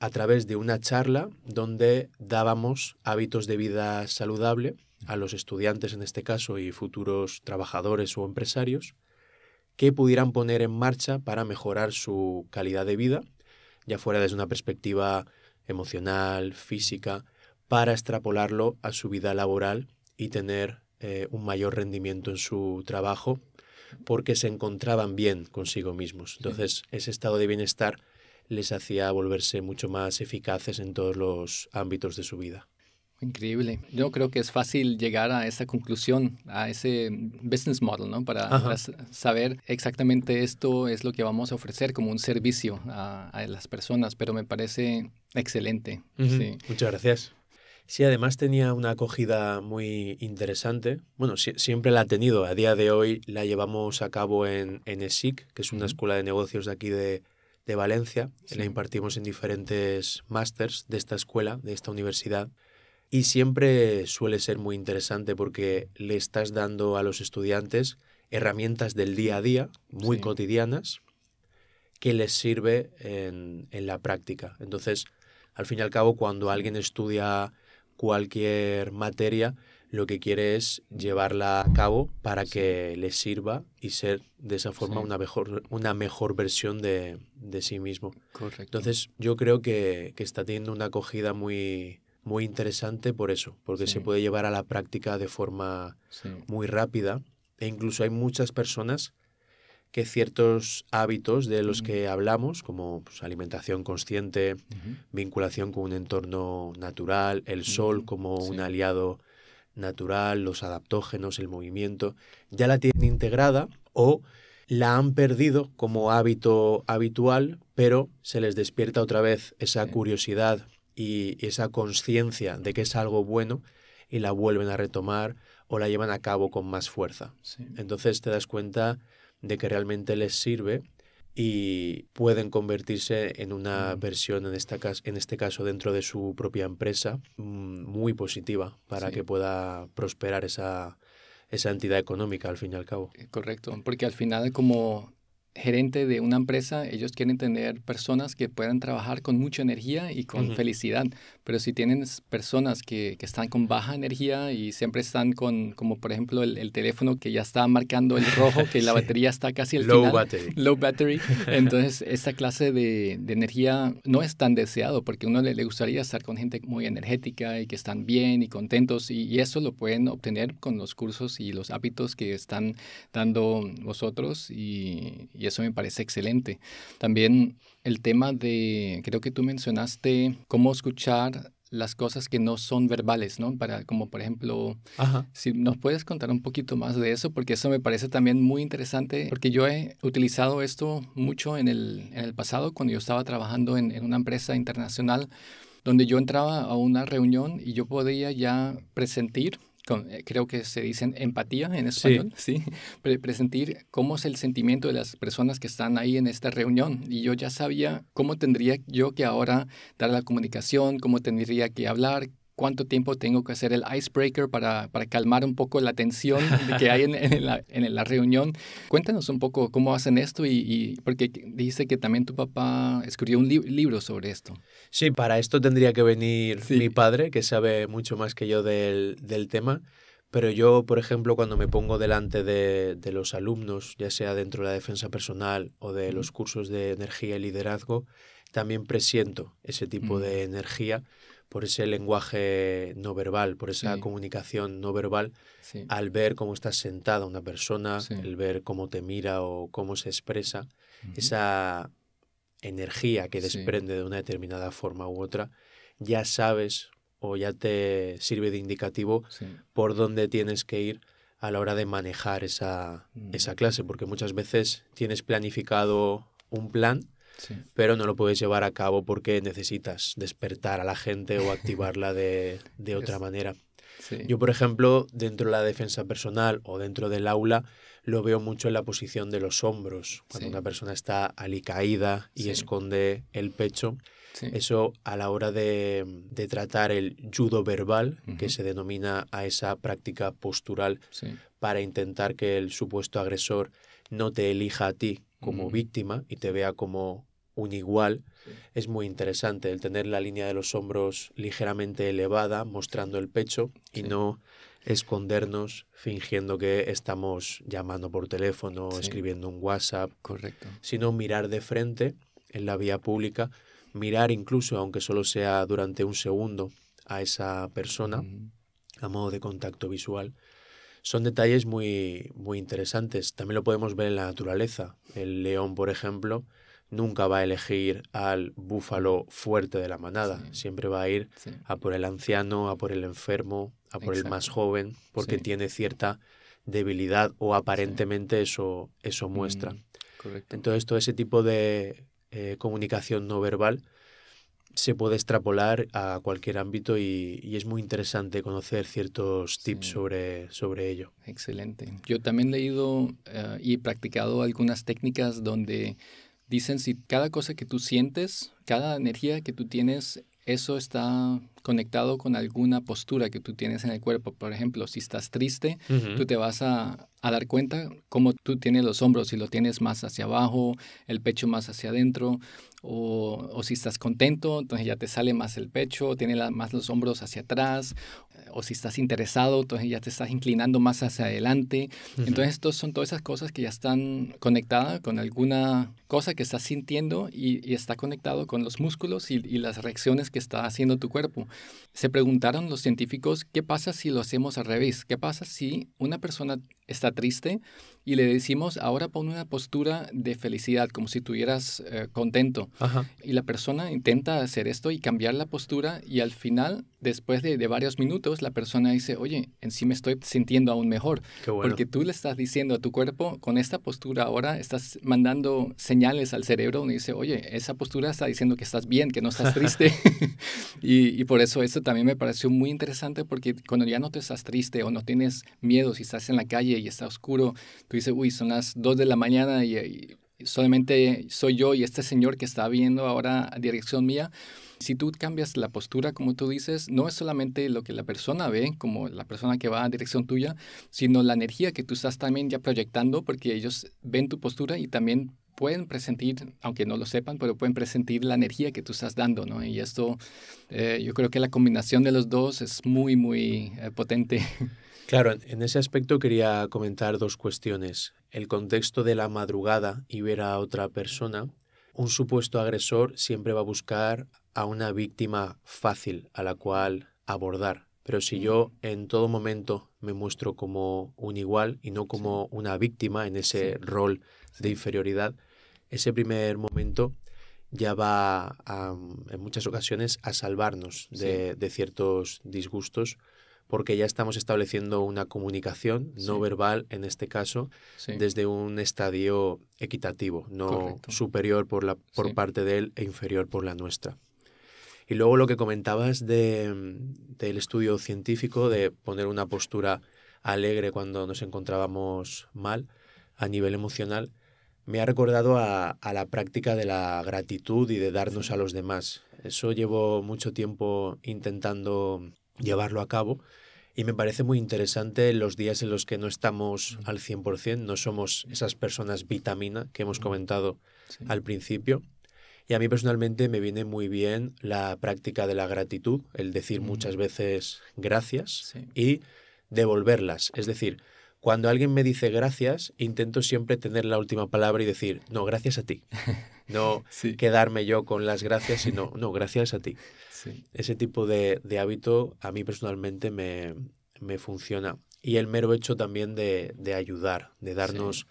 a través de una charla donde dábamos hábitos de vida saludable a los estudiantes, en este caso, y futuros trabajadores o empresarios, que pudieran poner en marcha para mejorar su calidad de vida, ya fuera desde una perspectiva emocional, física, para extrapolarlo a su vida laboral y tener un mayor rendimiento en su trabajo, porque se encontraban bien consigo mismos. Entonces, ese estado de bienestar les hacía volverse mucho más eficaces en todos los ámbitos de su vida. Increíble. Yo creo que es fácil llegar a esa conclusión, a ese business model, ¿no? Para saber exactamente esto es lo que vamos a ofrecer como un servicio a las personas, pero me parece excelente. Sí. Muchas gracias. Sí, además tenía una acogida muy interesante. Bueno, siempre la ha tenido. A día de hoy la llevamos a cabo en ESIC, que es una escuela de negocios de aquí de Valencia. Sí. La impartimos en diferentes másters de esta escuela, de esta universidad. Y siempre suele ser muy interesante porque le estás dando a los estudiantes herramientas del día a día, muy cotidianas, que les sirve en la práctica. Entonces, al fin y al cabo, cuando alguien estudia cualquier materia, lo que quiere es llevarla a cabo para que le sirva y ser de esa forma una mejor versión de sí mismo. Correcto. Entonces, yo creo que está teniendo una acogida muy interesante por eso, porque se puede llevar a la práctica de forma muy rápida, e incluso hay muchas personas que ciertos hábitos de los que hablamos, como pues, alimentación consciente, vinculación con un entorno natural, el sol como un aliado natural, los adaptógenos, el movimiento, ya la tienen integrada o la han perdido como hábito habitual, pero se les despierta otra vez esa curiosidad y esa conciencia de que es algo bueno y la vuelven a retomar o la llevan a cabo con más fuerza. Sí. Entonces te das cuenta de que realmente les sirve y pueden convertirse en una versión, en este caso dentro de su propia empresa, muy positiva para que pueda prosperar esa entidad económica al fin y al cabo. Correcto, porque al final como gerente de una empresa, ellos quieren tener personas que puedan trabajar con mucha energía y con felicidad, pero si tienen personas que están con baja energía y siempre están como por ejemplo el teléfono que ya está marcando el rojo, que la batería está casi al final. Low battery. Entonces, esta clase de energía no es tan deseado porque a uno le gustaría estar con gente muy energética y que están bien y contentos y eso lo pueden obtener con los cursos y los hábitos que están dando vosotros y eso me parece excelente. También el tema creo que tú mencionaste cómo escuchar las cosas que no son verbales, ¿no? Como por ejemplo, si nos puedes contar un poquito más de eso, porque eso me parece también muy interesante, porque yo he utilizado esto mucho en el pasado cuando yo estaba trabajando en una empresa internacional, donde yo entraba a una reunión y yo podía ya presentir, creo que se dice empatía en español, ¿sí? Presentir cómo es el sentimiento de las personas que están ahí en esta reunión. Y yo ya sabía cómo tendría yo que ahora dar la comunicación, cómo tendría que hablar, cuánto tiempo tengo que hacer el icebreaker para calmar un poco la tensión que hay en la reunión. Cuéntanos un poco cómo hacen esto y porque dice que también tu papá escribió un libro sobre esto. Sí, para esto tendría que venir mi padre, que sabe mucho más que yo del tema. Pero yo, por ejemplo, cuando me pongo delante de los alumnos, ya sea dentro de la defensa personal o de los cursos de energía y liderazgo, también presiento ese tipo de energía por ese lenguaje no verbal, por esa comunicación no verbal, al ver cómo está sentada una persona, el ver cómo te mira o cómo se expresa, esa energía que desprende de una determinada forma u otra, ya sabes o ya te sirve de indicativo por dónde tienes que ir a la hora de manejar esa clase, porque muchas veces tienes planificado un plan, pero no lo puedes llevar a cabo porque necesitas despertar a la gente o activarla de otra manera. Yo, por ejemplo, dentro de la defensa personal o dentro del aula, lo veo mucho en la posición de los hombros. Cuando una persona está alicaída y esconde el pecho, Sí. Eso a la hora de tratar el judo verbal, que se denomina a esa práctica postural Sí. para intentar que el supuesto agresor no te elija a ti como víctima y te vea como un igual, es muy interesante el tener la línea de los hombros ligeramente elevada, mostrando el pecho y no escondernos fingiendo que estamos llamando por teléfono, escribiendo un WhatsApp, Correcto. sino mirar de frente en la vía pública, mirar incluso, aunque solo sea durante un segundo, a esa persona a modo de contacto visual. Son detalles muy, muy interesantes. También lo podemos ver en la naturaleza. El león, por ejemplo, nunca va a elegir al búfalo fuerte de la manada. Siempre va a ir a por el anciano, a por el enfermo, a por el más joven, porque tiene cierta debilidad o aparentemente eso muestra. Correcto. Entonces, todo ese tipo de comunicación no verbal se puede extrapolar a cualquier ámbito y es muy interesante conocer ciertos tips sobre ello. Excelente. Yo también he leído y practicado algunas técnicas donde dicen si cada cosa que tú sientes, cada energía que tú tienes, eso está conectado con alguna postura que tú tienes en el cuerpo. Por ejemplo, si estás triste, tú te vas a dar cuenta cómo tú tienes los hombros, si lo tienes más hacia abajo, el pecho más hacia adentro, o si estás contento, entonces ya te sale más el pecho, tiene más los hombros hacia atrás, o si estás interesado, entonces ya te estás inclinando más hacia adelante. Entonces, estos son todas esas cosas que ya están conectadas con alguna cosa que estás sintiendo y está conectado con los músculos y las reacciones que está haciendo tu cuerpo. Se preguntaron los científicos, ¿qué pasa si lo hacemos al revés? ¿Qué pasa si una persona está triste y le decimos, ahora pon una postura de felicidad, como si estuvieras contento? Y la persona intenta hacer esto y cambiar la postura y al final, después de varios minutos, la persona dice, oye, en sí me estoy sintiendo aún mejor. Qué bueno. Porque tú le estás diciendo a tu cuerpo, con esta postura ahora estás mandando señales al cerebro donde dice, oye, esa postura está diciendo que estás bien, que no estás triste. y por eso esto también me pareció muy interesante porque cuando ya no te estás triste o no tienes miedo, si estás en la calle y está oscuro, tú dices, uy, son las 2 de la mañana y solamente soy yo y este señor que está viendo ahora a dirección mía. Si tú cambias la postura, como tú dices, no es solamente lo que la persona ve, como la persona que va a dirección tuya, sino la energía que tú estás también ya proyectando, porque ellos ven tu postura y también pueden presentir, aunque no lo sepan, pero pueden presentir la energía que tú estás dando, ¿no? Y esto, yo creo que la combinación de los dos es muy, muy potente. Claro, en ese aspecto quería comentar dos cuestiones. El contexto de la madrugada y ver a otra persona. Un supuesto agresor siempre va a buscar a una víctima fácil a la cual abordar. Pero si yo en todo momento me muestro como un igual y no como una víctima en ese rol de inferioridad, ese primer momento ya va en muchas ocasiones a salvarnos de ciertos disgustos, porque ya estamos estableciendo una comunicación no verbal, en este caso, desde un estadio equitativo, no superior por parte de él e inferior por la nuestra. Y luego lo que comentabas del estudio científico, de poner una postura alegre cuando nos encontrábamos mal a nivel emocional, me ha recordado a la práctica de la gratitud y de darnos a los demás. Eso llevo mucho tiempo intentando llevarlo a cabo y me parece muy interesante los días en los que no estamos al 100%, no somos esas personas vitamina que hemos comentado al principio. Y a mí personalmente me viene muy bien la práctica de la gratitud, el decir muchas veces gracias y devolverlas. Es decir, cuando alguien me dice gracias, intento siempre tener la última palabra y decir, no, gracias a ti. No quedarme yo con las gracias, sino, no, gracias a ti. Ese tipo de hábito a mí personalmente me funciona. Y el mero hecho también de ayudar, de darnos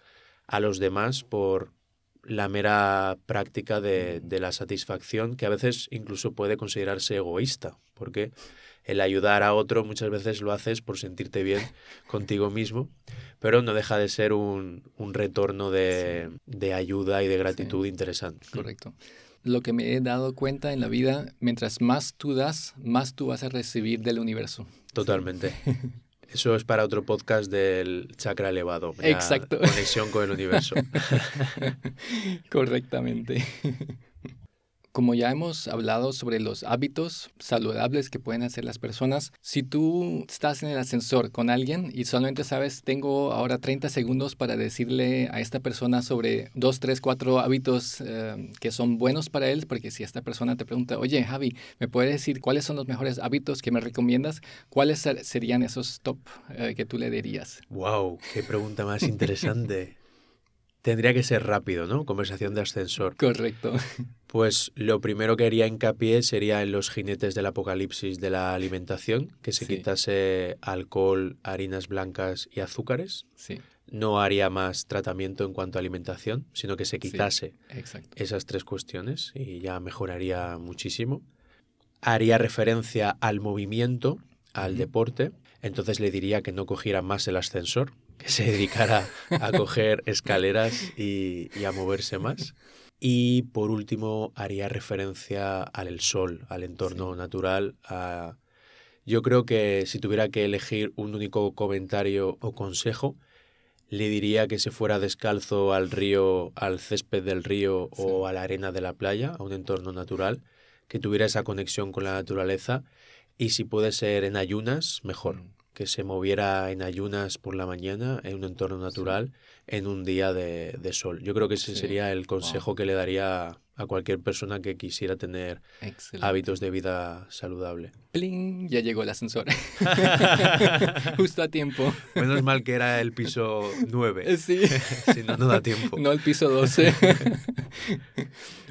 a los demás por la mera práctica de la satisfacción, que a veces incluso puede considerarse egoísta, porque el ayudar a otro muchas veces lo haces por sentirte bien contigo mismo, pero no deja de ser un retorno de ayuda y de gratitud interesante. Correcto. Lo que me he dado cuenta en la vida, mientras más tú das, más tú vas a recibir del universo. Totalmente. Eso es para otro podcast del chakra elevado. Exacto. Conexión con el universo. Correctamente. Como ya hemos hablado sobre los hábitos saludables que pueden hacer las personas, si tú estás en el ascensor con alguien y solamente sabes, tengo ahora 30 segundos para decirle a esta persona sobre 2, 3, 4 hábitos que son buenos para él, porque si esta persona te pregunta, oye, Javi, ¿me puedes decir cuáles son los mejores hábitos que me recomiendas? ¿Cuáles serían esos top que tú le dirías? ¡Wow! ¡Qué pregunta más interesante! Tendría que ser rápido, ¿no? Conversación de ascensor. Correcto. Pues lo primero que haría hincapié sería en los jinetes del apocalipsis de la alimentación, que se Sí. quitase alcohol, harinas blancas y azúcares. Sí, No haría más tratamiento en cuanto a alimentación, sino que se sí, quitase exacto. esas 3 cuestiones y ya mejoraría muchísimo. Haría referencia al movimiento, al Ujú. deporte, entonces le diría que no cogiera más el ascensor, que se dedicara a coger escaleras y a moverse más. Y por último haría referencia al sol, al entorno Sí. natural. Yo creo que si tuviera que elegir un único comentario o consejo, le diría que se fuera descalzo al río, al césped del río Sí. o a la arena de la playa, a un entorno natural, que tuviera esa conexión con la naturaleza y si puede ser en ayunas, mejor, Mm, que se moviera en ayunas por la mañana en un entorno sí, natural en un día de sol. Yo creo que ese sí. sería el Wow, consejo que le daría a cualquier persona que quisiera tener excelente. hábitos de vida saludable. ¡Pling! Ya llegó el ascensor. Justo a tiempo. Menos mal que era el piso 9. Sí. Si no, no da tiempo. No el piso 12.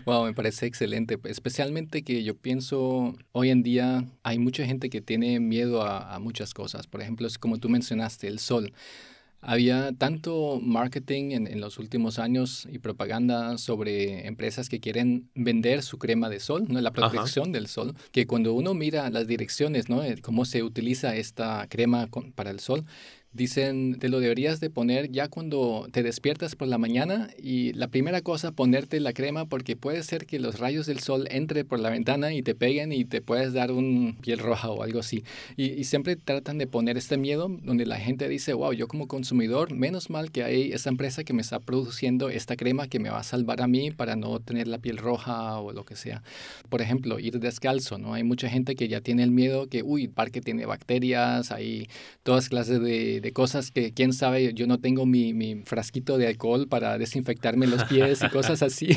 Wow, me parece excelente. Especialmente que yo pienso, hoy en día hay mucha gente que tiene miedo a muchas cosas. Por ejemplo, es como tú mencionaste, el sol. Había tanto marketing en los últimos años y propaganda sobre empresas que quieren vender su crema de sol, ¿no? La Ajá. protección del sol, que cuando uno mira las direcciones, ¿no? Cómo se utiliza esta crema para el sol, dicen, te lo deberías de poner ya cuando te despiertas por la mañana y la primera cosa, ponerte la crema porque puede ser que los rayos del sol entren por la ventana y te peguen y te puedes dar un piel roja o algo así. Y siempre tratan de poner este miedo donde la gente dice, wow, yo como consumidor, menos mal que hay esta empresa que me está produciendo esta crema que me va a salvar a mí para no tener la piel roja o lo que sea. Por ejemplo, ir descalzo, ¿no? Hay mucha gente que ya tiene el miedo que, uy, el parque tiene bacterias, hay todas clases de cosas que, quién sabe, yo no tengo mi frasquito de alcohol para desinfectarme los pies y cosas así.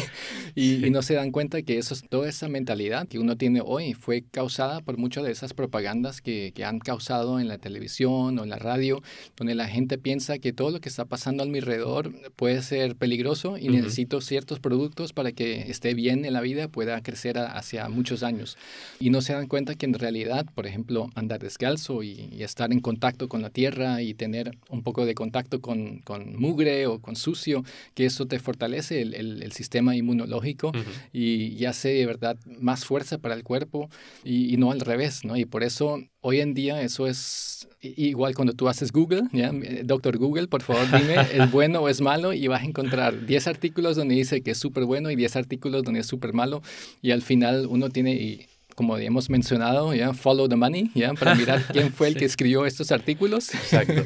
Y Sí. no se dan cuenta que eso, toda esa mentalidad que uno tiene hoy fue causada por muchas de esas propagandas que han causado en la televisión o en la radio, donde la gente piensa que todo lo que está pasando a mi alrededor puede ser peligroso y Ujú. necesito ciertos productos para que esté bien en la vida, pueda crecer hacia muchos años. Y no se dan cuenta que en realidad, por ejemplo, andar descalzo y estar en contacto con la tierra y tener un poco de contacto con mugre o con sucio, que eso te fortalece el sistema inmunológico Ujú. y hace de verdad más fuerza para el cuerpo y no al revés, ¿no? Y por eso hoy en día eso es igual cuando tú haces Google, ¿ya? Doctor Google, por favor dime, ¿es bueno o es malo? Y vas a encontrar 10 artículos donde dice que es súper bueno y 10 artículos donde es súper malo y al final uno tiene como hemos mencionado, ¿ya? Follow the money, ¿ya? Para mirar quién fue el que Sí. escribió estos artículos. Exacto.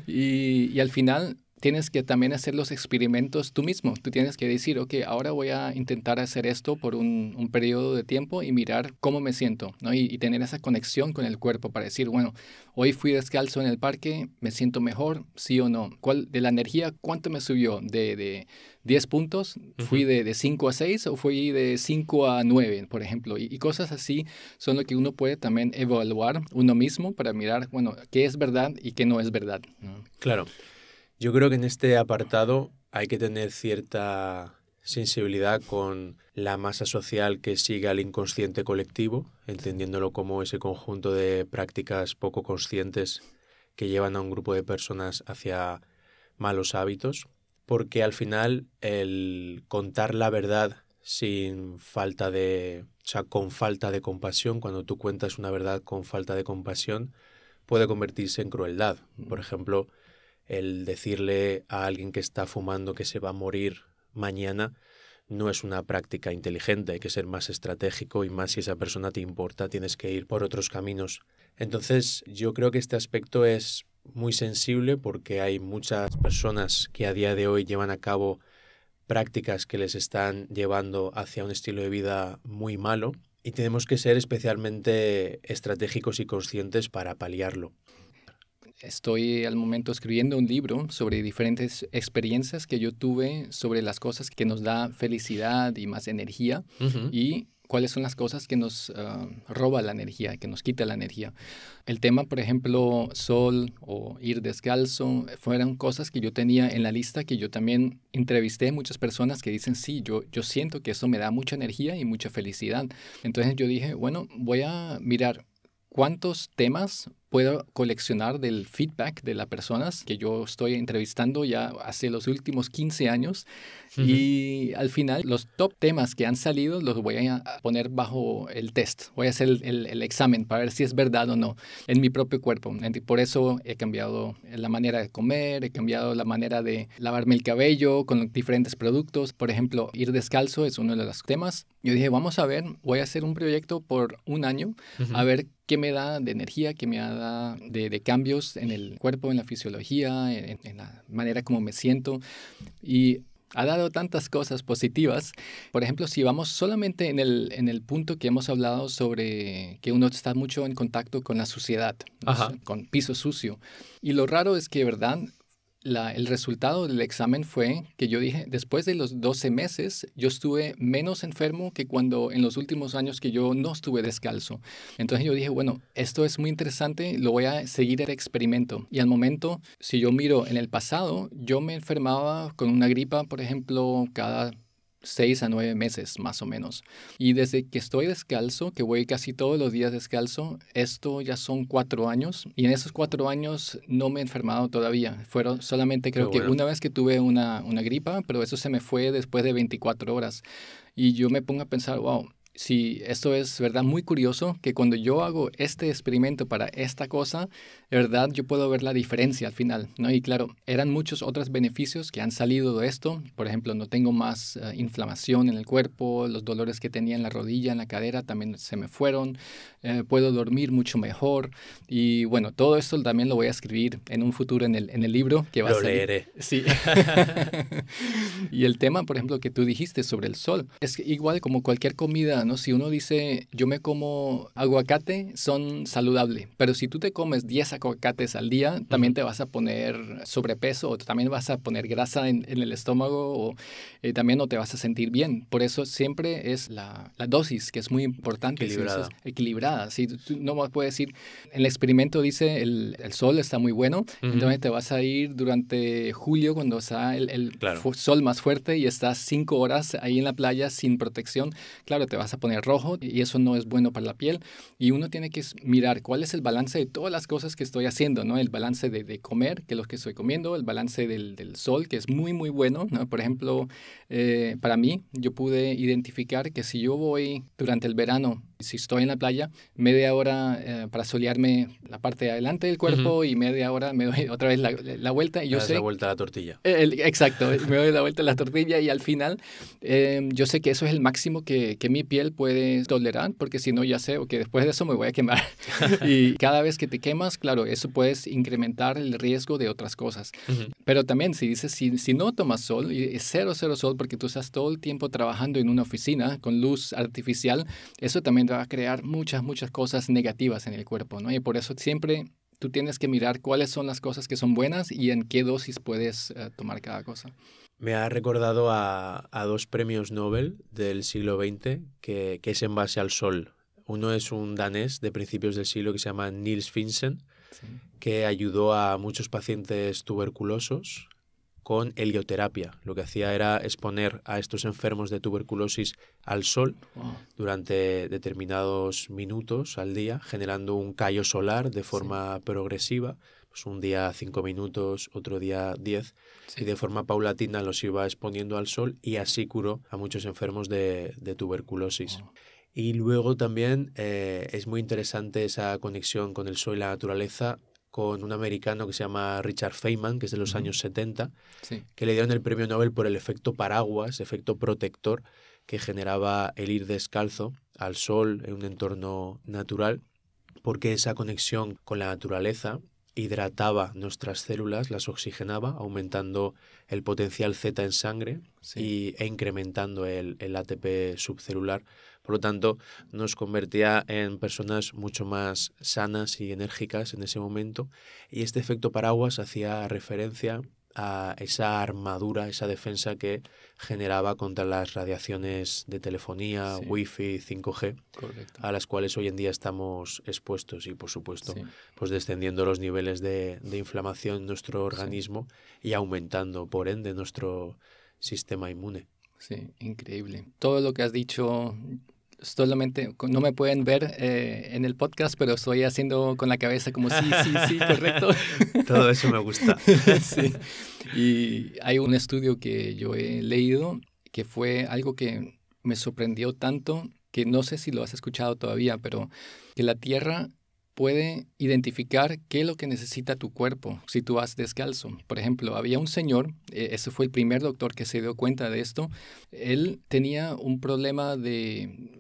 Y al final tienes que también hacer los experimentos tú mismo. Tú tienes que decir, ok, ahora voy a intentar hacer esto por un periodo de tiempo y mirar cómo me siento, ¿no? Y tener esa conexión con el cuerpo para decir, bueno, hoy fui descalzo en el parque, ¿me siento mejor? ¿Sí o no? De la energía, cuánto me subió? ¿De 10 puntos? ¿Fui Ujú. de 5 a 6 o fui de 5 a 9, por ejemplo? Y cosas así son lo que uno puede también evaluar uno mismo para mirar, bueno, qué es verdad y qué no es verdad, ¿no? Claro. Yo creo que en este apartado hay que tener cierta sensibilidad con la masa social que sigue al inconsciente colectivo, entendiéndolo como ese conjunto de prácticas poco conscientes que llevan a un grupo de personas hacia malos hábitos, porque al final el contar la verdad sin falta de, o sea, con falta de compasión, cuando tú cuentas una verdad con falta de compasión, puede convertirse en crueldad. Por ejemplo, el decirle a alguien que está fumando que se va a morir mañana no es una práctica inteligente, hay que ser más estratégico y más si esa persona te importa, tienes que ir por otros caminos. Entonces, yo creo que este aspecto es muy sensible porque hay muchas personas que a día de hoy llevan a cabo prácticas que les están llevando hacia un estilo de vida muy malo y tenemos que ser especialmente estratégicos y conscientes para paliarlo. Estoy al momento escribiendo un libro sobre diferentes experiencias que yo tuve sobre las cosas que nos da felicidad y más energía y cuáles son las cosas que nos roba la energía, que nos quita la energía. El tema, por ejemplo, sol o ir descalzo, fueron cosas que yo tenía en la lista, que yo también entrevisté a muchas personas que dicen, sí, yo siento que eso me da mucha energía y mucha felicidad. Entonces yo dije, bueno, voy a mirar cuántos temas puedo coleccionar del feedback de las personas que yo estoy entrevistando ya hace los últimos 15 años. Y al final, los top temas que han salido los voy a poner bajo el test. Voy a hacer el examen para ver si es verdad o no en mi propio cuerpo. Por eso he cambiado la manera de comer, he cambiado la manera de lavarme el cabello con diferentes productos. Por ejemplo, ir descalzo es uno de los temas. Yo dije, vamos a ver, voy a hacer un proyecto por un año, a ver qué me da de energía, qué me da de cambios en el cuerpo, en la fisiología, en la manera como me siento. Y ha dado tantas cosas positivas. Por ejemplo, si vamos solamente en el punto que hemos hablado sobre que uno está mucho en contacto con la suciedad, con piso sucio. Y lo raro es que, ¿verdad? El resultado del examen fue que yo dije, después de los 12 meses, yo estuve menos enfermo que cuando en los últimos años que yo no estuve descalzo. Entonces yo dije, bueno, esto es muy interesante, lo voy a seguir el experimento. Y al momento, si yo miro en el pasado, yo me enfermaba con una gripa, por ejemplo, cada 6 a 9 meses más o menos. Y desde que estoy descalzo, que voy casi todos los días descalzo, esto ya son 4 años. Y en esos 4 años no me he enfermado todavía. Fueron solamente creo que una vez que tuve una gripa, pero eso se me fue después de 24 horas. Y yo me pongo a pensar, wow, si esto es, ¿verdad? Muy curioso que cuando yo hago este experimento para esta cosa, de verdad yo puedo ver la diferencia al final, ¿no? Y claro, eran muchos otros beneficios que han salido de esto. Por ejemplo, no tengo más inflamación en el cuerpo, los dolores que tenía en la rodilla, en la cadera también se me fueron, puedo dormir mucho mejor. Y bueno, todo esto también lo voy a escribir en un futuro en el libro que va a salir. Lo leeré. Sí. Y el tema, por ejemplo, que tú dijiste sobre el sol, es igual como cualquier comida, ¿no? Si uno dice, yo me como aguacate, son saludables, pero si tú te comes 10 aguacates al día, también te vas a poner sobrepeso o también vas a poner grasa en el estómago o también no te vas a sentir bien. Por eso siempre es la dosis, que es muy importante. Equilibrada. Si equilibrada. Si tú no puedes decir, en el experimento dice, el sol está muy bueno, entonces te vas a ir durante julio cuando está el sol más fuerte y estás 5 horas ahí en la playa sin protección. Claro, te vas a poner rojo y eso no es bueno para la piel. Y uno tiene que mirar cuál es el balance de todas las cosas que estoy haciendo, ¿no? El balance de comer, que es lo que estoy comiendo, el balance del sol, que es muy, muy bueno, ¿no? Por ejemplo, para mí, yo pude identificar que si yo voy durante el verano, si estoy en la playa, media hora para solearme la parte de adelante del cuerpo y media hora me doy otra vez la vuelta. Y yo sé la vuelta a la tortilla. Exacto, me doy la vuelta a la tortilla y al final yo sé que eso es el máximo que mi piel puede tolerar, porque si no ya sé que después de eso me voy a quemar. Y cada vez que te quemas, claro, eso puedes incrementar el riesgo de otras cosas. Pero también si dices, si no tomas sol, y es cero sol, porque tú estás todo el tiempo trabajando en una oficina con luz artificial, eso también te va a crear muchas cosas negativas en el cuerpo, ¿no? Y por eso siempre tú tienes que mirar cuáles son las cosas que son buenas y en qué dosis puedes tomar cada cosa. Me ha recordado a 2 premios Nobel del siglo XX que es en base al sol. Uno es un danés de principios del siglo que se llama Niels Finsen, que ayudó a muchos pacientes tuberculosos con helioterapia. Lo que hacía era exponer a estos enfermos de tuberculosis al sol durante determinados minutos al día, generando un callo solar de forma progresiva. Pues un día 5 minutos, otro día 10, y de forma paulatina los iba exponiendo al sol y así curó a muchos enfermos de tuberculosis. Y luego también es muy interesante esa conexión con el sol y la naturaleza con un americano que se llama Richard Feynman, que es de los años 70, que le dieron el premio Nobel por el efecto paraguas, efecto protector que generaba el ir descalzo al sol en un entorno natural, porque esa conexión con la naturaleza hidrataba nuestras células, las oxigenaba, aumentando el potencial Z en sangre e incrementando el ATP subcelular. Por lo tanto, nos convertía en personas mucho más sanas y enérgicas en ese momento. Y este efecto paraguas hacía referencia a esa armadura, esa defensa que generaba contra las radiaciones de telefonía, Wi-Fi, 5G, a las cuales hoy en día estamos expuestos y, por supuesto, pues descendiendo los niveles de inflamación en nuestro organismo y aumentando, por ende, nuestro sistema inmune. Sí, increíble. Todo lo que has dicho, solamente no me pueden ver en el podcast, pero estoy haciendo con la cabeza como sí, correcto. Todo eso me gusta. Sí. Y hay un estudio que yo he leído que fue algo que me sorprendió tanto, que no sé si lo has escuchado todavía, pero que la Tierra puede identificar qué es lo que necesita tu cuerpo si tú vas descalzo. Por ejemplo, había un señor, ese fue el primer doctor que se dio cuenta de esto. Él tenía un problema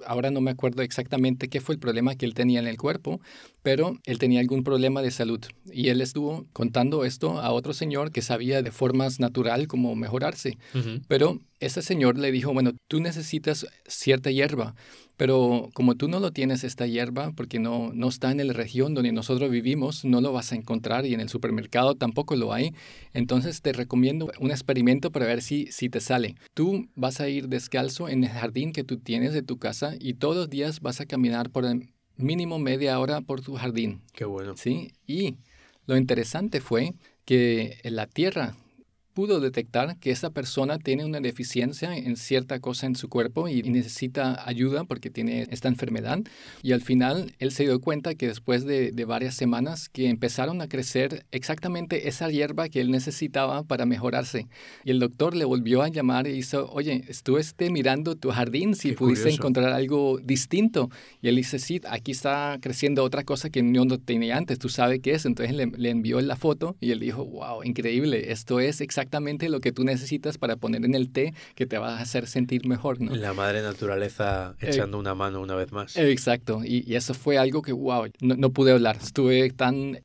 ahora no me acuerdo exactamente qué fue el problema que él tenía en el cuerpo, pero él tenía algún problema de salud. Y él estuvo contando esto a otro señor que sabía de formas natural cómo mejorarse. Uh-huh. Pero ese señor le dijo, bueno, tú necesitas cierta hierba, pero como tú no lo tienes esta hierba, porque no está en la región donde nosotros vivimos, no lo vas a encontrar y en el supermercado tampoco lo hay. Entonces te recomiendo un experimento para ver si te sale. Tú vas a ir descalzo en el jardín que tú tienes de tu casa y todos los días vas a caminar por mínimo media hora por tu jardín. Qué bueno. ¿Sí? Y lo interesante fue que la tierra pudo detectar que esa persona tiene una deficiencia en cierta cosa en su cuerpo y necesita ayuda porque tiene esta enfermedad. Y al final él se dio cuenta que después de varias semanas que empezaron a crecer exactamente esa hierba que él necesitaba para mejorarse. Y el doctor le volvió a llamar y hizo, oye, estuve mirando tu jardín si pudiste encontrar algo distinto. Y él dice, sí, aquí está creciendo otra cosa que no tenía antes, tú sabes qué es. Entonces le envió la foto y él dijo, wow, increíble, esto es exactamente lo que tú necesitas para poner en el té que te va a hacer sentir mejor, ¿no? La madre naturaleza echando una mano una vez más. Exacto, y eso fue algo que, wow, no pude hablar, estuve tan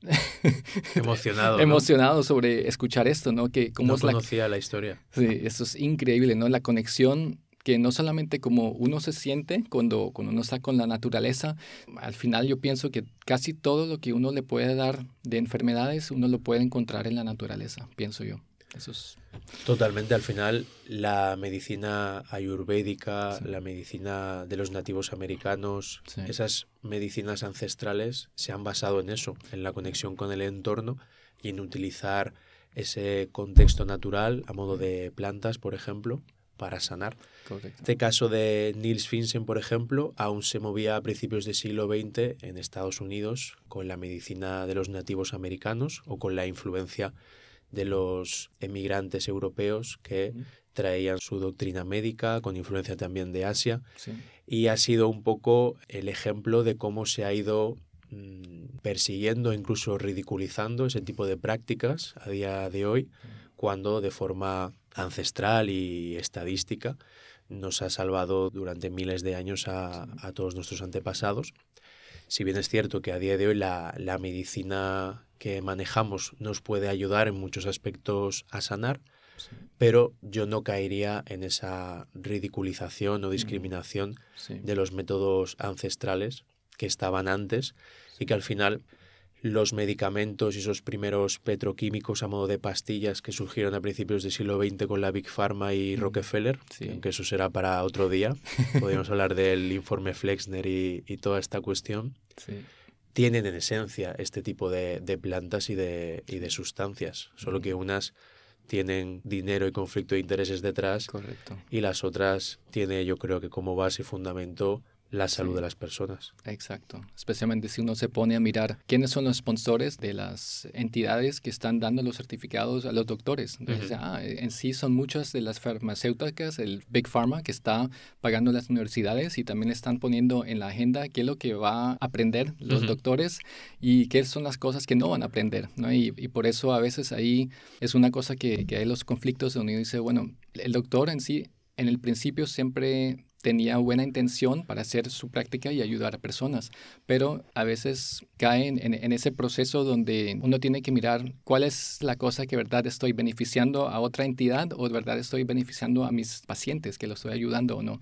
emocionado sobre escuchar esto, ¿no? Que cómo no conocía la historia. Sí, eso es increíble, ¿no? La conexión que no solamente como uno se siente cuando uno está con la naturaleza, al final yo pienso que casi todo lo que uno le puede dar de enfermedades, uno lo puede encontrar en la naturaleza, pienso yo. Eso es... Totalmente, al final la medicina ayurvédica, la medicina de los nativos americanos, esas medicinas ancestrales se han basado en eso, en la conexión con el entorno y en utilizar ese contexto natural a modo de plantas, por ejemplo, para sanar. Correcto. Este caso de Niels Finsen, por ejemplo, aún se movía a principios del siglo XX en Estados Unidos con la medicina de los nativos americanos o con la influencia de los emigrantes europeos que traían su doctrina médica, con influencia también de Asia. Sí. Y ha sido un poco el ejemplo de cómo se ha ido persiguiendo, incluso ridiculizando ese tipo de prácticas a día de hoy, cuando de forma ancestral y estadística nos ha salvado durante miles de años a todos nuestros antepasados. Si bien es cierto que a día de hoy la medicina que manejamos nos puede ayudar en muchos aspectos a sanar, pero yo no caería en esa ridiculización o discriminación de los métodos ancestrales que estaban antes y que al final los medicamentos y esos primeros petroquímicos a modo de pastillas que surgieron a principios del siglo XX con la Big Pharma y Rockefeller, aunque eso será para otro día, podríamos hablar del informe Flexner y toda esta cuestión, tienen en esencia este tipo de plantas y de sustancias, solo que unas tienen dinero y conflicto de intereses detrás. Correcto. Y las otras tiene, yo creo que como base y fundamento, la salud de las personas. Exacto. Especialmente si uno se pone a mirar quiénes son los sponsores de las entidades que están dando los certificados a los doctores. Entonces, en sí son muchas de las farmacéuticas, el Big Pharma, que está pagando las universidades y también están poniendo en la agenda qué es lo que va a aprender los doctores y qué son las cosas que no van a aprender, ¿no? Y por eso a veces ahí es una cosa que hay los conflictos donde uno dice, bueno, el doctor en sí, en el principio siempre tenía buena intención para hacer su práctica y ayudar a personas, pero a veces caen en ese proceso donde uno tiene que mirar cuál es la cosa que de verdad estoy beneficiando a otra entidad o de verdad estoy beneficiando a mis pacientes, que los estoy ayudando o no.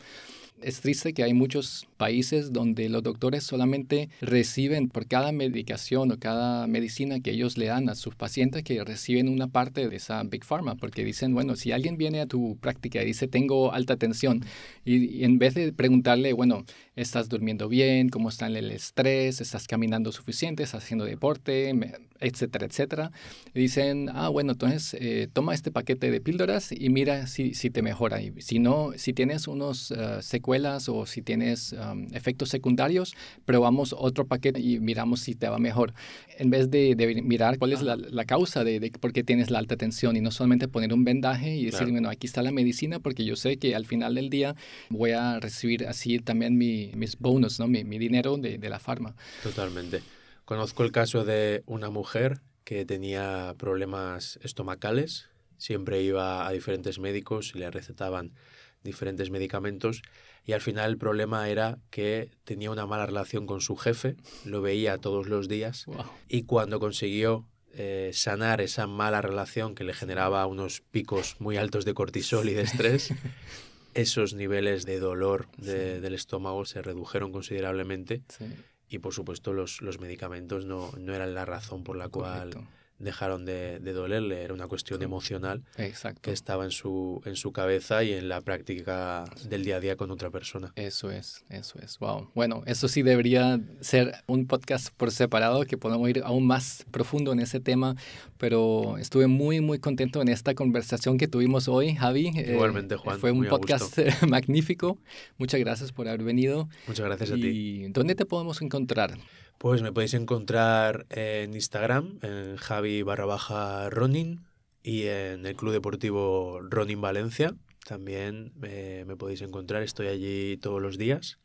Es triste que hay muchos países donde los doctores solamente reciben por cada medicación o cada medicina que ellos le dan a sus pacientes, que reciben una parte de esa Big Pharma, porque dicen, bueno, si alguien viene a tu práctica y dice, tengo alta tensión, y en vez de preguntarle, bueno, ¿estás durmiendo bien? ¿Cómo está el estrés? ¿Estás caminando suficiente? ¿Estás haciendo deporte? Etcétera, etcétera. Dicen, bueno, entonces toma este paquete de píldoras y mira si te mejora. Y si no, si tienes unos secuelas o si tienes efectos secundarios, probamos otro paquete y miramos si te va mejor. En vez de mirar cuál es la causa de por qué tienes la alta tensión y no solamente poner un vendaje y decir, claro, bueno, aquí está la medicina porque yo sé que al final del día voy a recibir así también mis bonus, ¿no? mi dinero de la farma. Totalmente. Conozco el caso de una mujer que tenía problemas estomacales. Siempre iba a diferentes médicos y le recetaban diferentes medicamentos y al final el problema era que tenía una mala relación con su jefe, lo veía todos los días. Wow. Y cuando consiguió sanar esa mala relación que le generaba unos picos muy altos de cortisol y de estrés, esos niveles de dolor del estómago se redujeron considerablemente. Sí. Y por supuesto los medicamentos no eran la razón por la cual dejaron de dolerle, era una cuestión emocional. Exacto. Que estaba en su cabeza y en la práctica del día a día con otra persona. Eso es. Wow. Bueno, eso sí debería ser un podcast por separado, que podamos ir aún más profundo en ese tema, pero estuve muy, muy contento en esta conversación que tuvimos hoy, Javi. Igualmente, Juan. Fue un podcast magnífico. Muchas gracias por haber venido. Muchas gracias a ti. ¿Y dónde te podemos encontrar? Pues me podéis encontrar en Instagram, en Javi_Ronin, y en el Club Deportivo Ronin Valencia. También me podéis encontrar, estoy allí todos los días.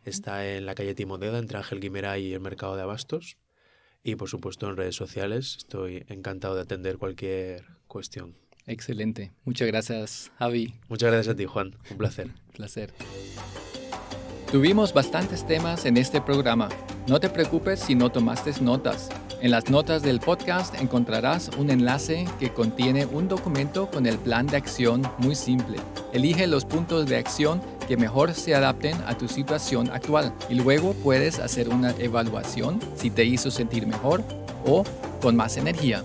Está en la calle Timoneda, entre Ángel Guimerá y el Mercado de Abastos. Y por supuesto en redes sociales, estoy encantado de atender cualquier cuestión. Excelente. Muchas gracias, Javi. Muchas gracias a ti, Juan. Un placer. Placer. Tuvimos bastantes temas en este programa. No te preocupes si no tomaste notas. En las notas del podcast encontrarás un enlace que contiene un documento con el plan de acción muy simple. Elige los puntos de acción que mejor se adapten a tu situación actual y luego puedes hacer una evaluación si te hizo sentir mejor o con más energía.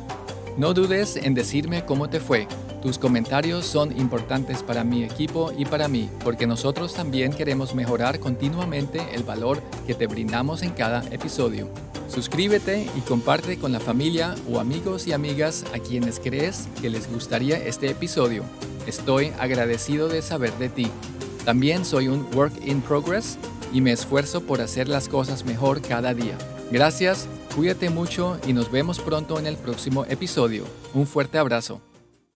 No dudes en decirme cómo te fue. Tus comentarios son importantes para mi equipo y para mí, porque nosotros también queremos mejorar continuamente el valor que te brindamos en cada episodio. Suscríbete y comparte con la familia o amigos y amigas a quienes crees que les gustaría este episodio. Estoy agradecido de saber de ti. También soy un work in progress y me esfuerzo por hacer las cosas mejor cada día. Gracias, cuídate mucho y nos vemos pronto en el próximo episodio. Un fuerte abrazo.